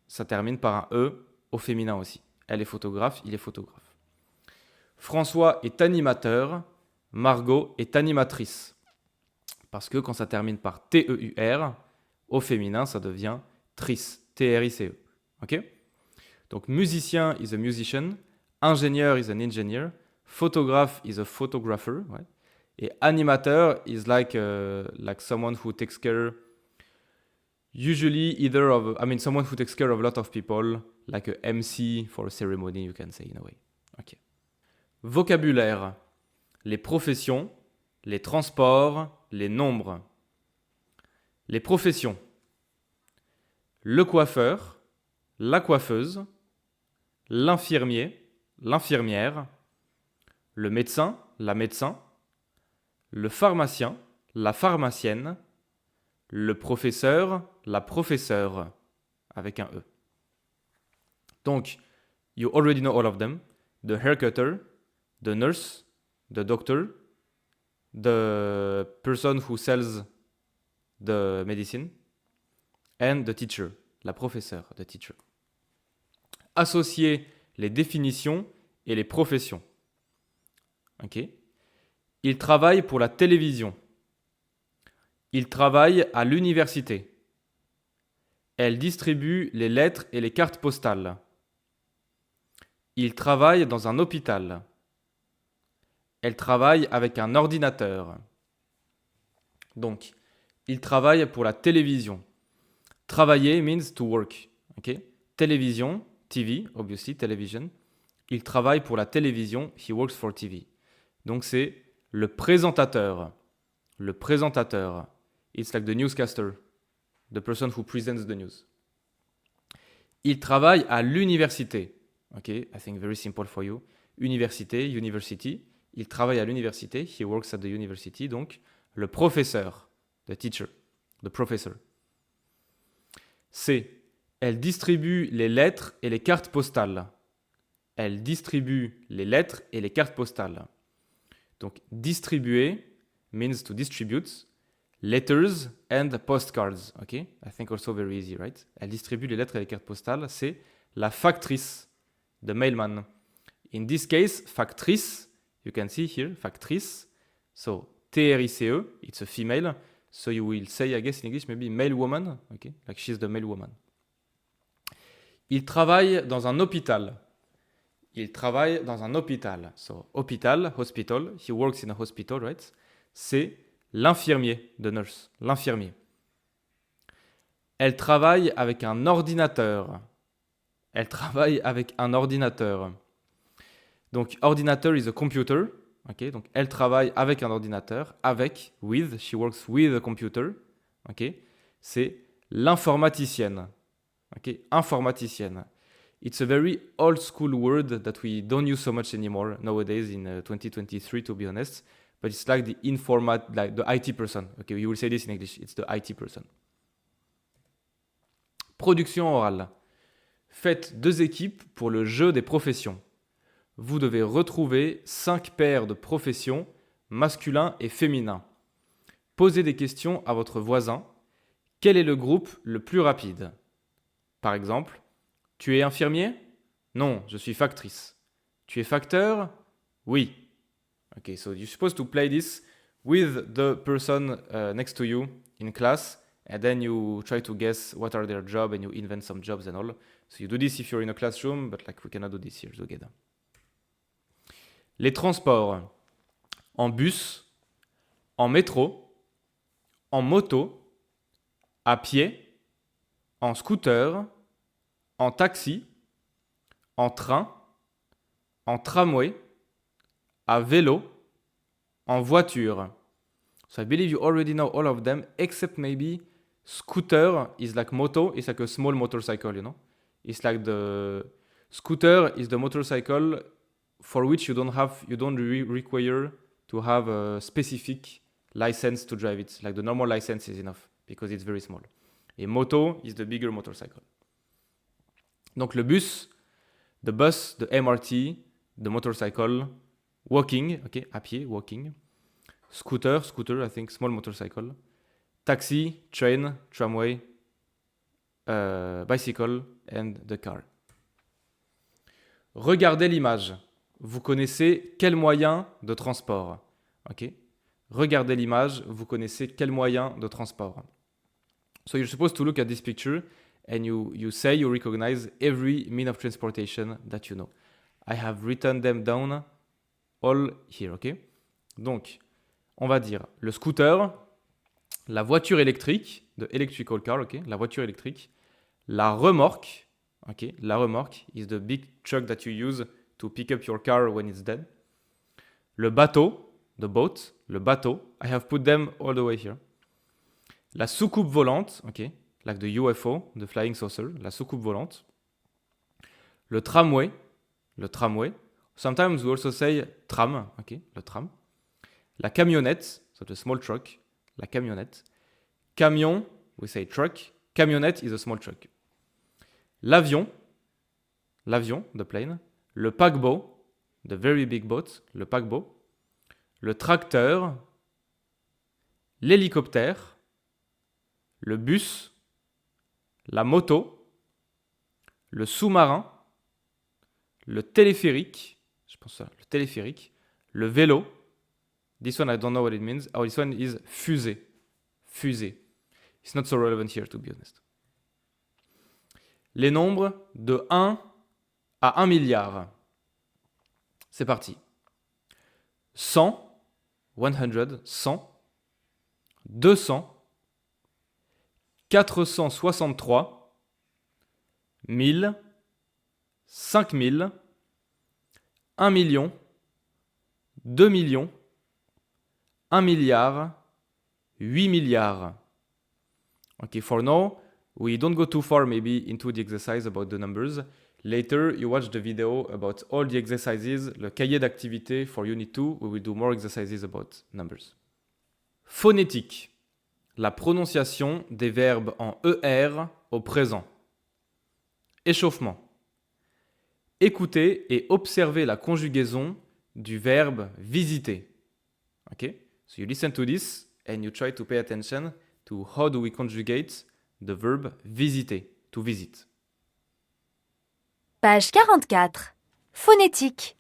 ça termine par un E au féminin aussi. Elle est photographe, il est photographe. François est animateur. Margot est animatrice. Parce que quand ça termine par TEUR, au féminin, ça devient trice. TRICE. OK? Donc, musicien is a musician. Ingénieur is an engineer. Photographe is a photographer. Ouais. Et animateur is like someone who takes care, usually someone who takes care of a lot of people, like a MC for a ceremony, you can say in a way. Okay. Vocabulaire. Les professions, les transports, les nombres. Les professions. Le coiffeur, la coiffeuse, l'infirmier, l'infirmière, le médecin, la médecin, le pharmacien, la pharmacienne, le professeur, la professeure, avec un E. Donc, you already know all of them. The haircutter, the nurse, the doctor, the person who sells the medicine, and the teacher, la professeure, the teacher. Associer les définitions et les professions. OK? Il travaille pour la télévision. Il travaille à l'université. Elle distribue les lettres et les cartes postales. Il travaille dans un hôpital. Elle travaille avec un ordinateur. Donc, il travaille pour la télévision. Travailler means to work. Okay? Télévision, TV, obviously, television. Il travaille pour la télévision. He works for TV. Donc, c'est le présentateur. Le présentateur. It's like the newscaster. The person who presents the news. Il travaille à l'université. Okay, I think very simple for you. Université, university. Il travaille à l'université. He works at the university. Donc, le professeur. The teacher. The professor. C. Elle distribue les lettres et les cartes postales. Elle distribue les lettres et les cartes postales. Donc, distribuer means to distribute. Letters and postcards. Okay? I think also very easy, right? Elle distribue les lettres et les cartes postales. C'est la factrice. The mailman. In this case, factrice, you can see here, factrice. So, TRICE, it's a female. So you will say, I guess in English, maybe mail woman. Okay? Like she's the mail woman. Il travaille dans un hôpital. Il travaille dans un hôpital. So, hôpital, hospital. He works in a hospital, right? C'est l'infirmier, the nurse. L'infirmier. Elle travaille avec un ordinateur. Elle travaille avec un ordinateur. Donc, ordinateur is a computer. Okay? Donc, elle travaille avec un ordinateur. Avec, with. She works with a computer. Okay? C'est l'informaticienne. Okay? Informaticienne. It's a very old school word that we don't use so much anymore nowadays in 2023, to be honest. But it's like the like the IT person. Okay, you will say this in English. It's the IT person. Production orale. Faites 2 équipes pour le jeu des professions. Vous devez retrouver 5 paires de professions, masculin et féminin. posez des questions à votre voisin. Quel est le groupe le plus rapide? Par exemple, tu es infirmier? Non, je suis factrice. Tu es facteur? Oui. Okay, so you're supposed to play this with the person next to you in class, and then you try to guess what are their jobs, and you invent some jobs and all. So you do this if you're in a classroom, but like we cannot do this here together. Les transports. En bus, en métro, en moto, à pied, en scooter, en taxi, en train, en tramway, à vélo, en voiture. So I believe you already know all of them, except maybe scooter is like moto, it's like a small motorcycle, you know? It's like the scooter is the motorcycle for which you don't require to have a specific license to drive it. Like the normal license is enough because it's very small. Et moto is the bigger motorcycle. Donc le bus, the bus, the MRT, the motorcycle, walking, okay, à pied, walking. Scooter, I think, small motorcycle. Taxi, train, tramway, bicycle and the car. Regardez l'image. Vous connaissez quel moyen de transport? Ok. Regardez l'image. Vous connaissez quel moyen de transport? So you're supposed to look at this picture and you say you recognize every mean of transportation that you know. I have written them down all here, ok? Donc, on va dire le scooter, la voiture électrique, the electrical car, ok? La voiture électrique, la remorque, ok? La remorque is the big truck that you use to pick up your car when it's dead. Le bateau, the boat, le bateau. I have put them all the way here. La soucoupe volante, okay, like the UFO, the flying saucer, la soucoupe volante. Le tramway, le tramway. Sometimes we also say tram, okay, le tram. La camionnette, so the small truck, la camionnette. Camion, we say truck. Camionnette is a small truck. L'avion, l'avion, the plane. Le paquebot, the very big boat, le paquebot. Le tracteur. L'hélicoptère. Le bus. La moto. Le sous-marin. Le téléphérique. Je pense ça, le téléphérique. Le vélo. This one I don't know what it means. Oh, this one is fusée. Fusée. It's not so relevant here, to be honest. Les nombres de 1 à 1 milliard. C'est parti. 100, 100, 200, 463, 1000, 5000, 1 million, 2 millions, 1 milliard, 8 milliards. Okay, for now, we don't go too far maybe into the exercise about the numbers. Later, you watch the video about all the exercises, le cahier d'activité for Unit 2. We will do more exercises about numbers. Phonétique. La prononciation des verbes en ER au présent. Échauffement. Écoutez et observez la conjugaison du verbe visiter. Okay? So you listen to this and you try to pay attention to how do we conjugate the verb visiter, to visit. Page 44. Phonétique.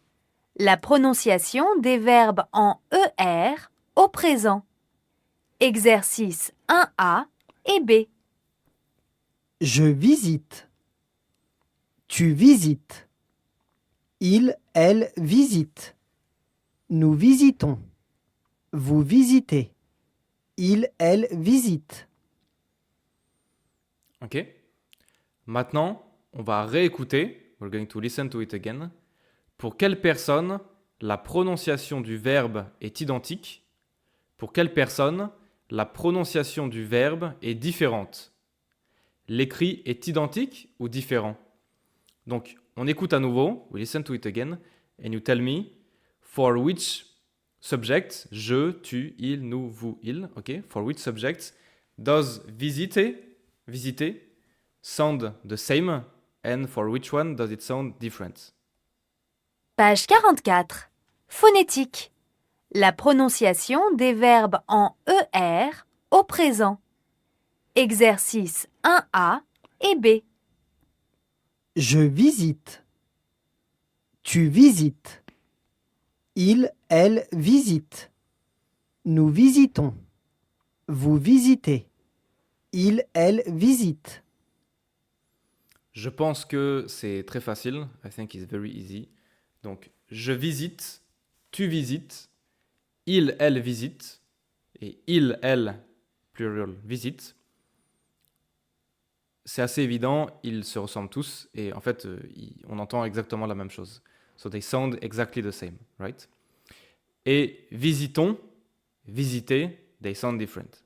La prononciation des verbes en ER au présent. Exercice 1A et B. Je visite. Tu visites. Il, elle visite. Nous visitons. Vous visitez. Il, elle visite. Ok. Maintenant, on va réécouter. We're going to listen to it again. Pour quelle personne la prononciation du verbe est identique? Pour quelle personne la prononciation du verbe est différente? L'écrit est identique ou différent? Donc, on écoute à nouveau. We listen to it again. And you tell me for which subject, je, tu, il, nous, vous, il. Okay? For which subject does visiter sound the same? And for which one does it sound different? Page 44. Phonétique. La prononciation des verbes en ER au présent. Exercice 1A et B. Je visite. Tu visites. Il, elle visite. Nous visitons. Vous visitez. Il, elle visite. Je pense que c'est très facile. I think it's very easy. Donc, je visite, tu visites, il, elle visite, et il, elle, plural, visite. C'est assez évident, ils se ressemblent tous, et en fait, on entend exactement la même chose. So they sound exactly the same, right? Et visitons, visiter, they sound different.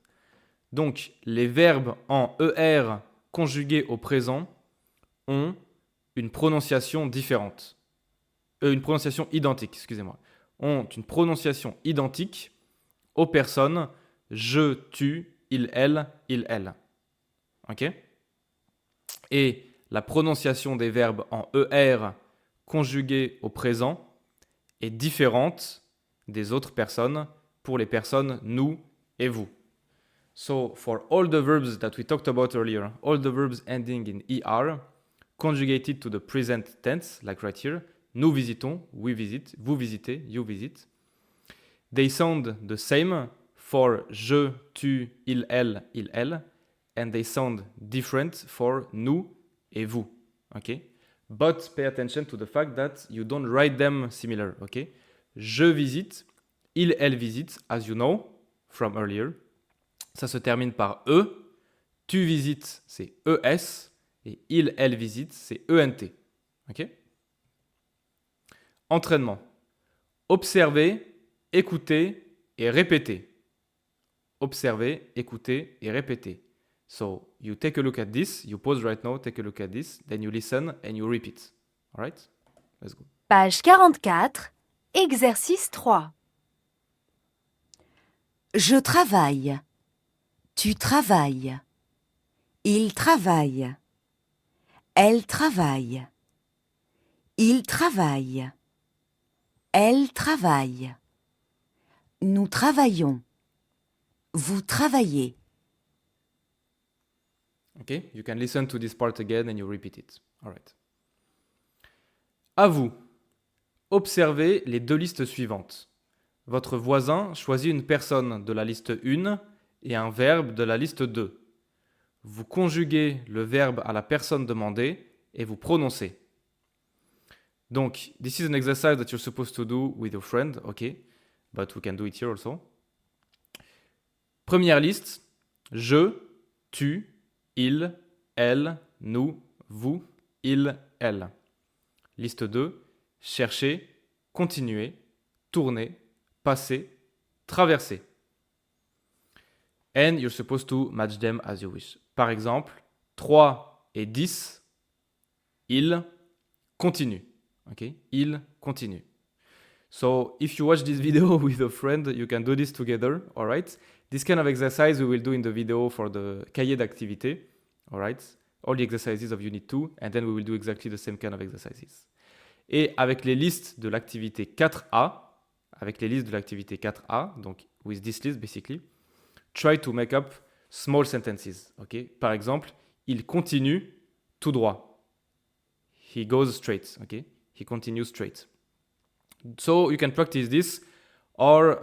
Donc, les verbes en ER conjugués au présent ont une prononciation différente. Une prononciation identique, excusez-moi. Ont une prononciation identique aux personnes je, tu, il, elle. Ok? Et la prononciation des verbes en ER conjugués au présent est différente des autres personnes pour les personnes nous et vous. So, for all the verbs that we talked about earlier, all the verbs ending in ER, conjugated to the present tense, like right here, nous visitons, we visit, vous visitez, you visit. They sound the same for je, tu, il, elle, and they sound different for nous et vous. Okay? But pay attention to the fact that you don't write them similar. Okay? Je visite, il, elle visite, as you know from earlier. Ça se termine par E. Tu visites, c'est ES. Et il, elle visite, c'est ENT. Ok? Entraînement. Observer, écouter et répéter. Observer, écouter et répéter. So, you take a look at this, you pause right now, take a look at this, then you listen and you repeat. Alright? Let's go. Page 44, exercice 3. Je travaille. Tu travailles. Il travaille. Elle travaille. Il travaille. Elle travaille. Nous travaillons. Vous travaillez. Okay? You can listen to this part again and you repeat it. Alright. À vous. Observez les deux listes suivantes. Votre voisin choisit une personne de la liste 1 et un verbe de la liste 2. Vous conjuguez le verbe à la personne demandée et vous prononcez. Donc, this is an exercise that you're supposed to do with your friend, okay? But we can do it here also. Première liste, je, tu, il, elle, nous, vous, il, elle. Liste 2, chercher, continuer, tourner, passer, traverser. And you're supposed to match them as you wish. Par exemple, 3 et 10, il continue. Okay? Il continue. So if you watch this video with a friend, you can do this together, all right? This kind of exercise we will do in the video for the cahier d'activité, all right? All the exercises of Unit 2, and then we will do exactly the same kind of exercises. Et avec les listes de l'activité 4A, donc with this list basically, try to make up small sentences, okay? Par exemple, il continue tout droit. He goes straight, okay? He continues straight. So you can practice this, or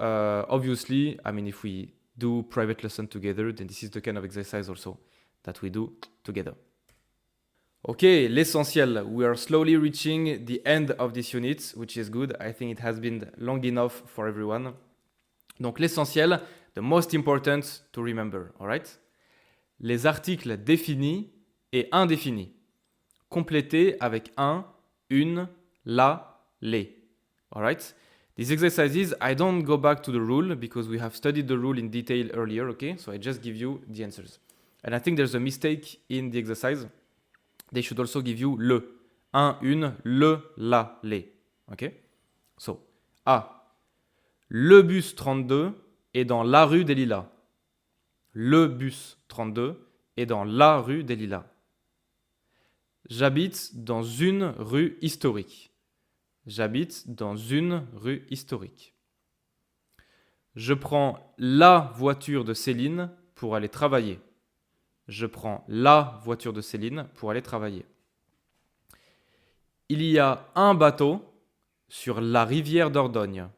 obviously, I mean, if we do private lesson together, then this is the kind of exercise also that we do together. Okay, l'essentiel. We are slowly reaching the end of this unit, which is good. I think it has been long enough for everyone. Donc l'essentiel, the most important to remember, alright? Les articles définis et indéfinis. Complétés avec un, une, la, les. Alright? These exercises, I don't go back to the rule because we have studied the rule in detail earlier, okay? So I just give you the answers. And I think there's a mistake in the exercise. They should also give you le. Un, une, le, la, les. Okay? So, A. Le bus 32 est dans la rue des Lilas. Le bus 32 est dans la rue des Lilas. J'habite dans une rue historique. J'habite dans une rue historique. Je prends la voiture de Céline pour aller travailler. Je prends la voiture de Céline pour aller travailler. Il y a un bateau sur la rivière Dordogne.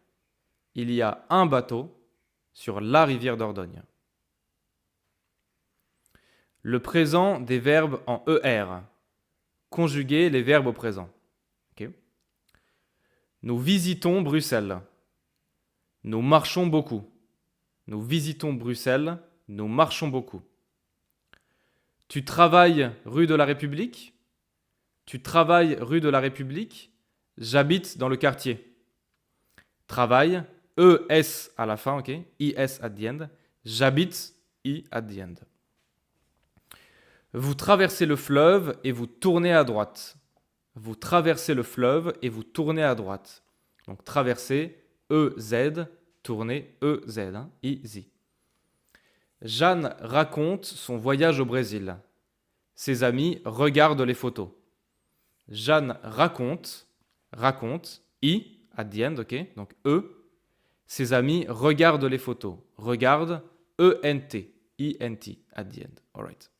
Il y a un bateau sur la rivière Dordogne. Le présent des verbes en ER. Conjuguer les verbes au présent. Okay. Nous visitons Bruxelles. Nous marchons beaucoup. Nous visitons Bruxelles. Nous marchons beaucoup. Tu travailles rue de la République? Tu travailles rue de la République? J'habite dans le quartier. Travaille, ES à la fin, ok? IS at the end. J'habite, I at the end. Vous traversez le fleuve et vous tournez à droite. Vous traversez le fleuve et vous tournez à droite. Donc traverser, EZ, tourner, EZ, hein? Easy. Jeanne raconte son voyage au Brésil. Ses amis regardent les photos. Jeanne raconte, I, at the end, ok? Donc E. Ses amis regardent les photos. Regarde, E-N-T, I-N-T, at the end. All right.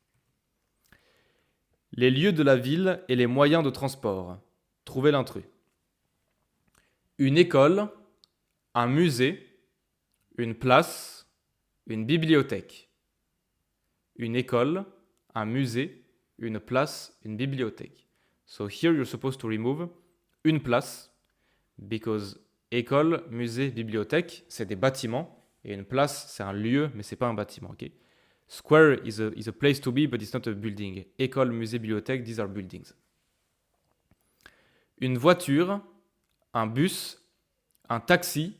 Les lieux de la ville et les moyens de transport. Trouvez l'intrus. Une école, un musée, une place, une bibliothèque. Une école, un musée, une place, une bibliothèque. So here you're supposed to remove une place, because école, musée, bibliothèque, c'est des bâtiments, et une place, c'est un lieu, mais c'est pas un bâtiment, ok? Square is a place to be, but it's not a building. École, musée, bibliothèque, these are buildings. Une voiture, un bus, un taxi,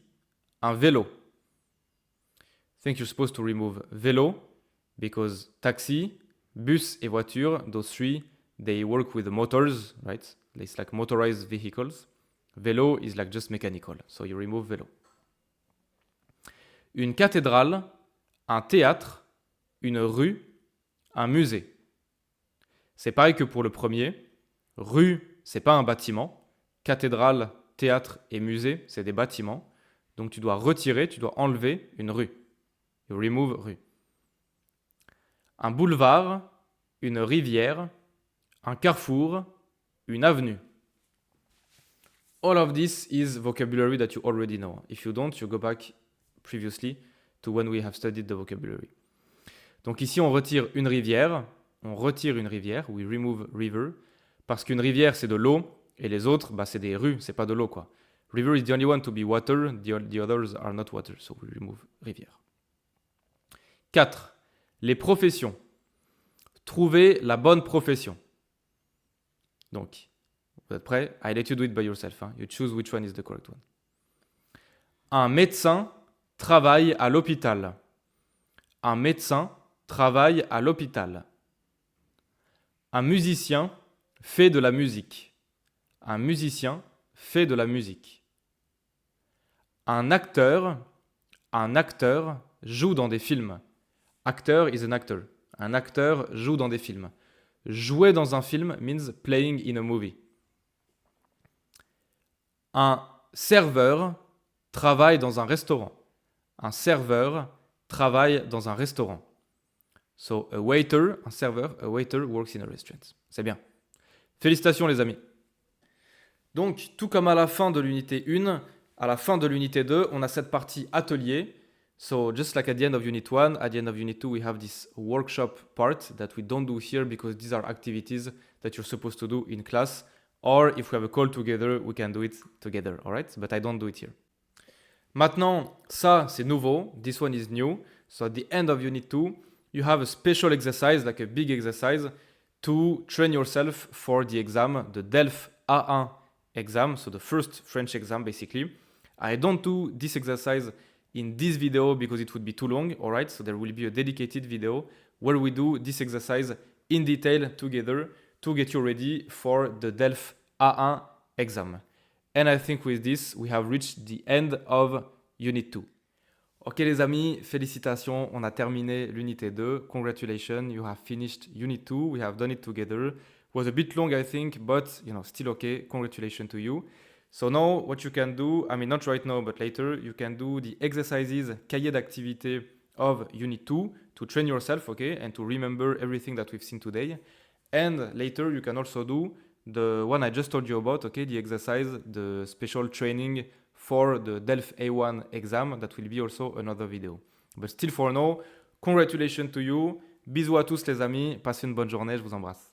un vélo. I think you're supposed to remove vélo, because taxi, bus et voiture, those three, they work with the motors, right? It's like motorized vehicles. Vélo is like just mechanical, so you remove vélo. Une cathédrale, un théâtre, une rue, un musée. C'est pareil que pour le premier. Rue, c'est pas un bâtiment. Cathédrale, théâtre et musée, c'est des bâtiments. Donc tu dois retirer, tu dois enlever une rue. You remove rue. Un boulevard, une rivière, un carrefour, une avenue. All of this is vocabulary that you already know. If you don't, you go back previously to when we have studied the vocabulary. Donc ici, on retire une rivière, we remove river, parce qu'une rivière, c'est de l'eau, et les autres, c'est des rues, c'est pas de l'eau, quoi. River is the only one to be water, the others are not water, so we remove rivière. 4. Les professions. Trouver la bonne profession. Donc, vous êtes prêts? I let you do it by yourself. You choose which one is the correct one. Un médecin travaille à l'hôpital. Un médecin travaille à l'hôpital. Un musicien fait de la musique. Un musicien fait de la musique. Un acteur joue dans des films. Actor is an actor. Un acteur joue dans des films. Jouer dans un film means playing in a movie. Un serveur travaille dans un restaurant. Un serveur travaille dans un restaurant. So, a waiter, un serveur, a waiter works in a restaurant. C'est bien. Félicitations les amis. Donc, tout comme à la fin de l'unité 1, à la fin de l'unité 2, on a cette partie atelier. So, just like at the end of unit 1, at the end of unit 2, we have this workshop part that we don't do here because these are activities that you're supposed to do in class. Or, if we have a call together, we can do it together, alright? But I don't do it here. Maintenant, ça, c'est nouveau. This one is new. So, at the end of unit 2, you have a special exercise, like a big exercise, to train yourself for the exam, the DELF A1 exam, so the first French exam, basically. I don't do this exercise in this video because it would be too long, alright? So there will be a dedicated video where we do this exercise in detail together to get you ready for the DELF A1 exam. And I think with this, we have reached the end of Unit 2. Ok les amis, félicitations, on a terminé l'unité 2. Congratulations, you have finished Unit 2. We have done it together. It was a bit long, I think, but still okay. Congratulations to you. So now what you can do, I mean not right now but later, you can do the exercises cahier d'activité of Unit 2 to train yourself, okay, and to remember everything that we've seen today. And later you can also do the one I just told you about, okay, the exercise, the special training for the DELF A1 exam. That will be also another video. But still for now, congratulations to you. Bisous à tous les amis, passez une bonne journée, je vous embrasse.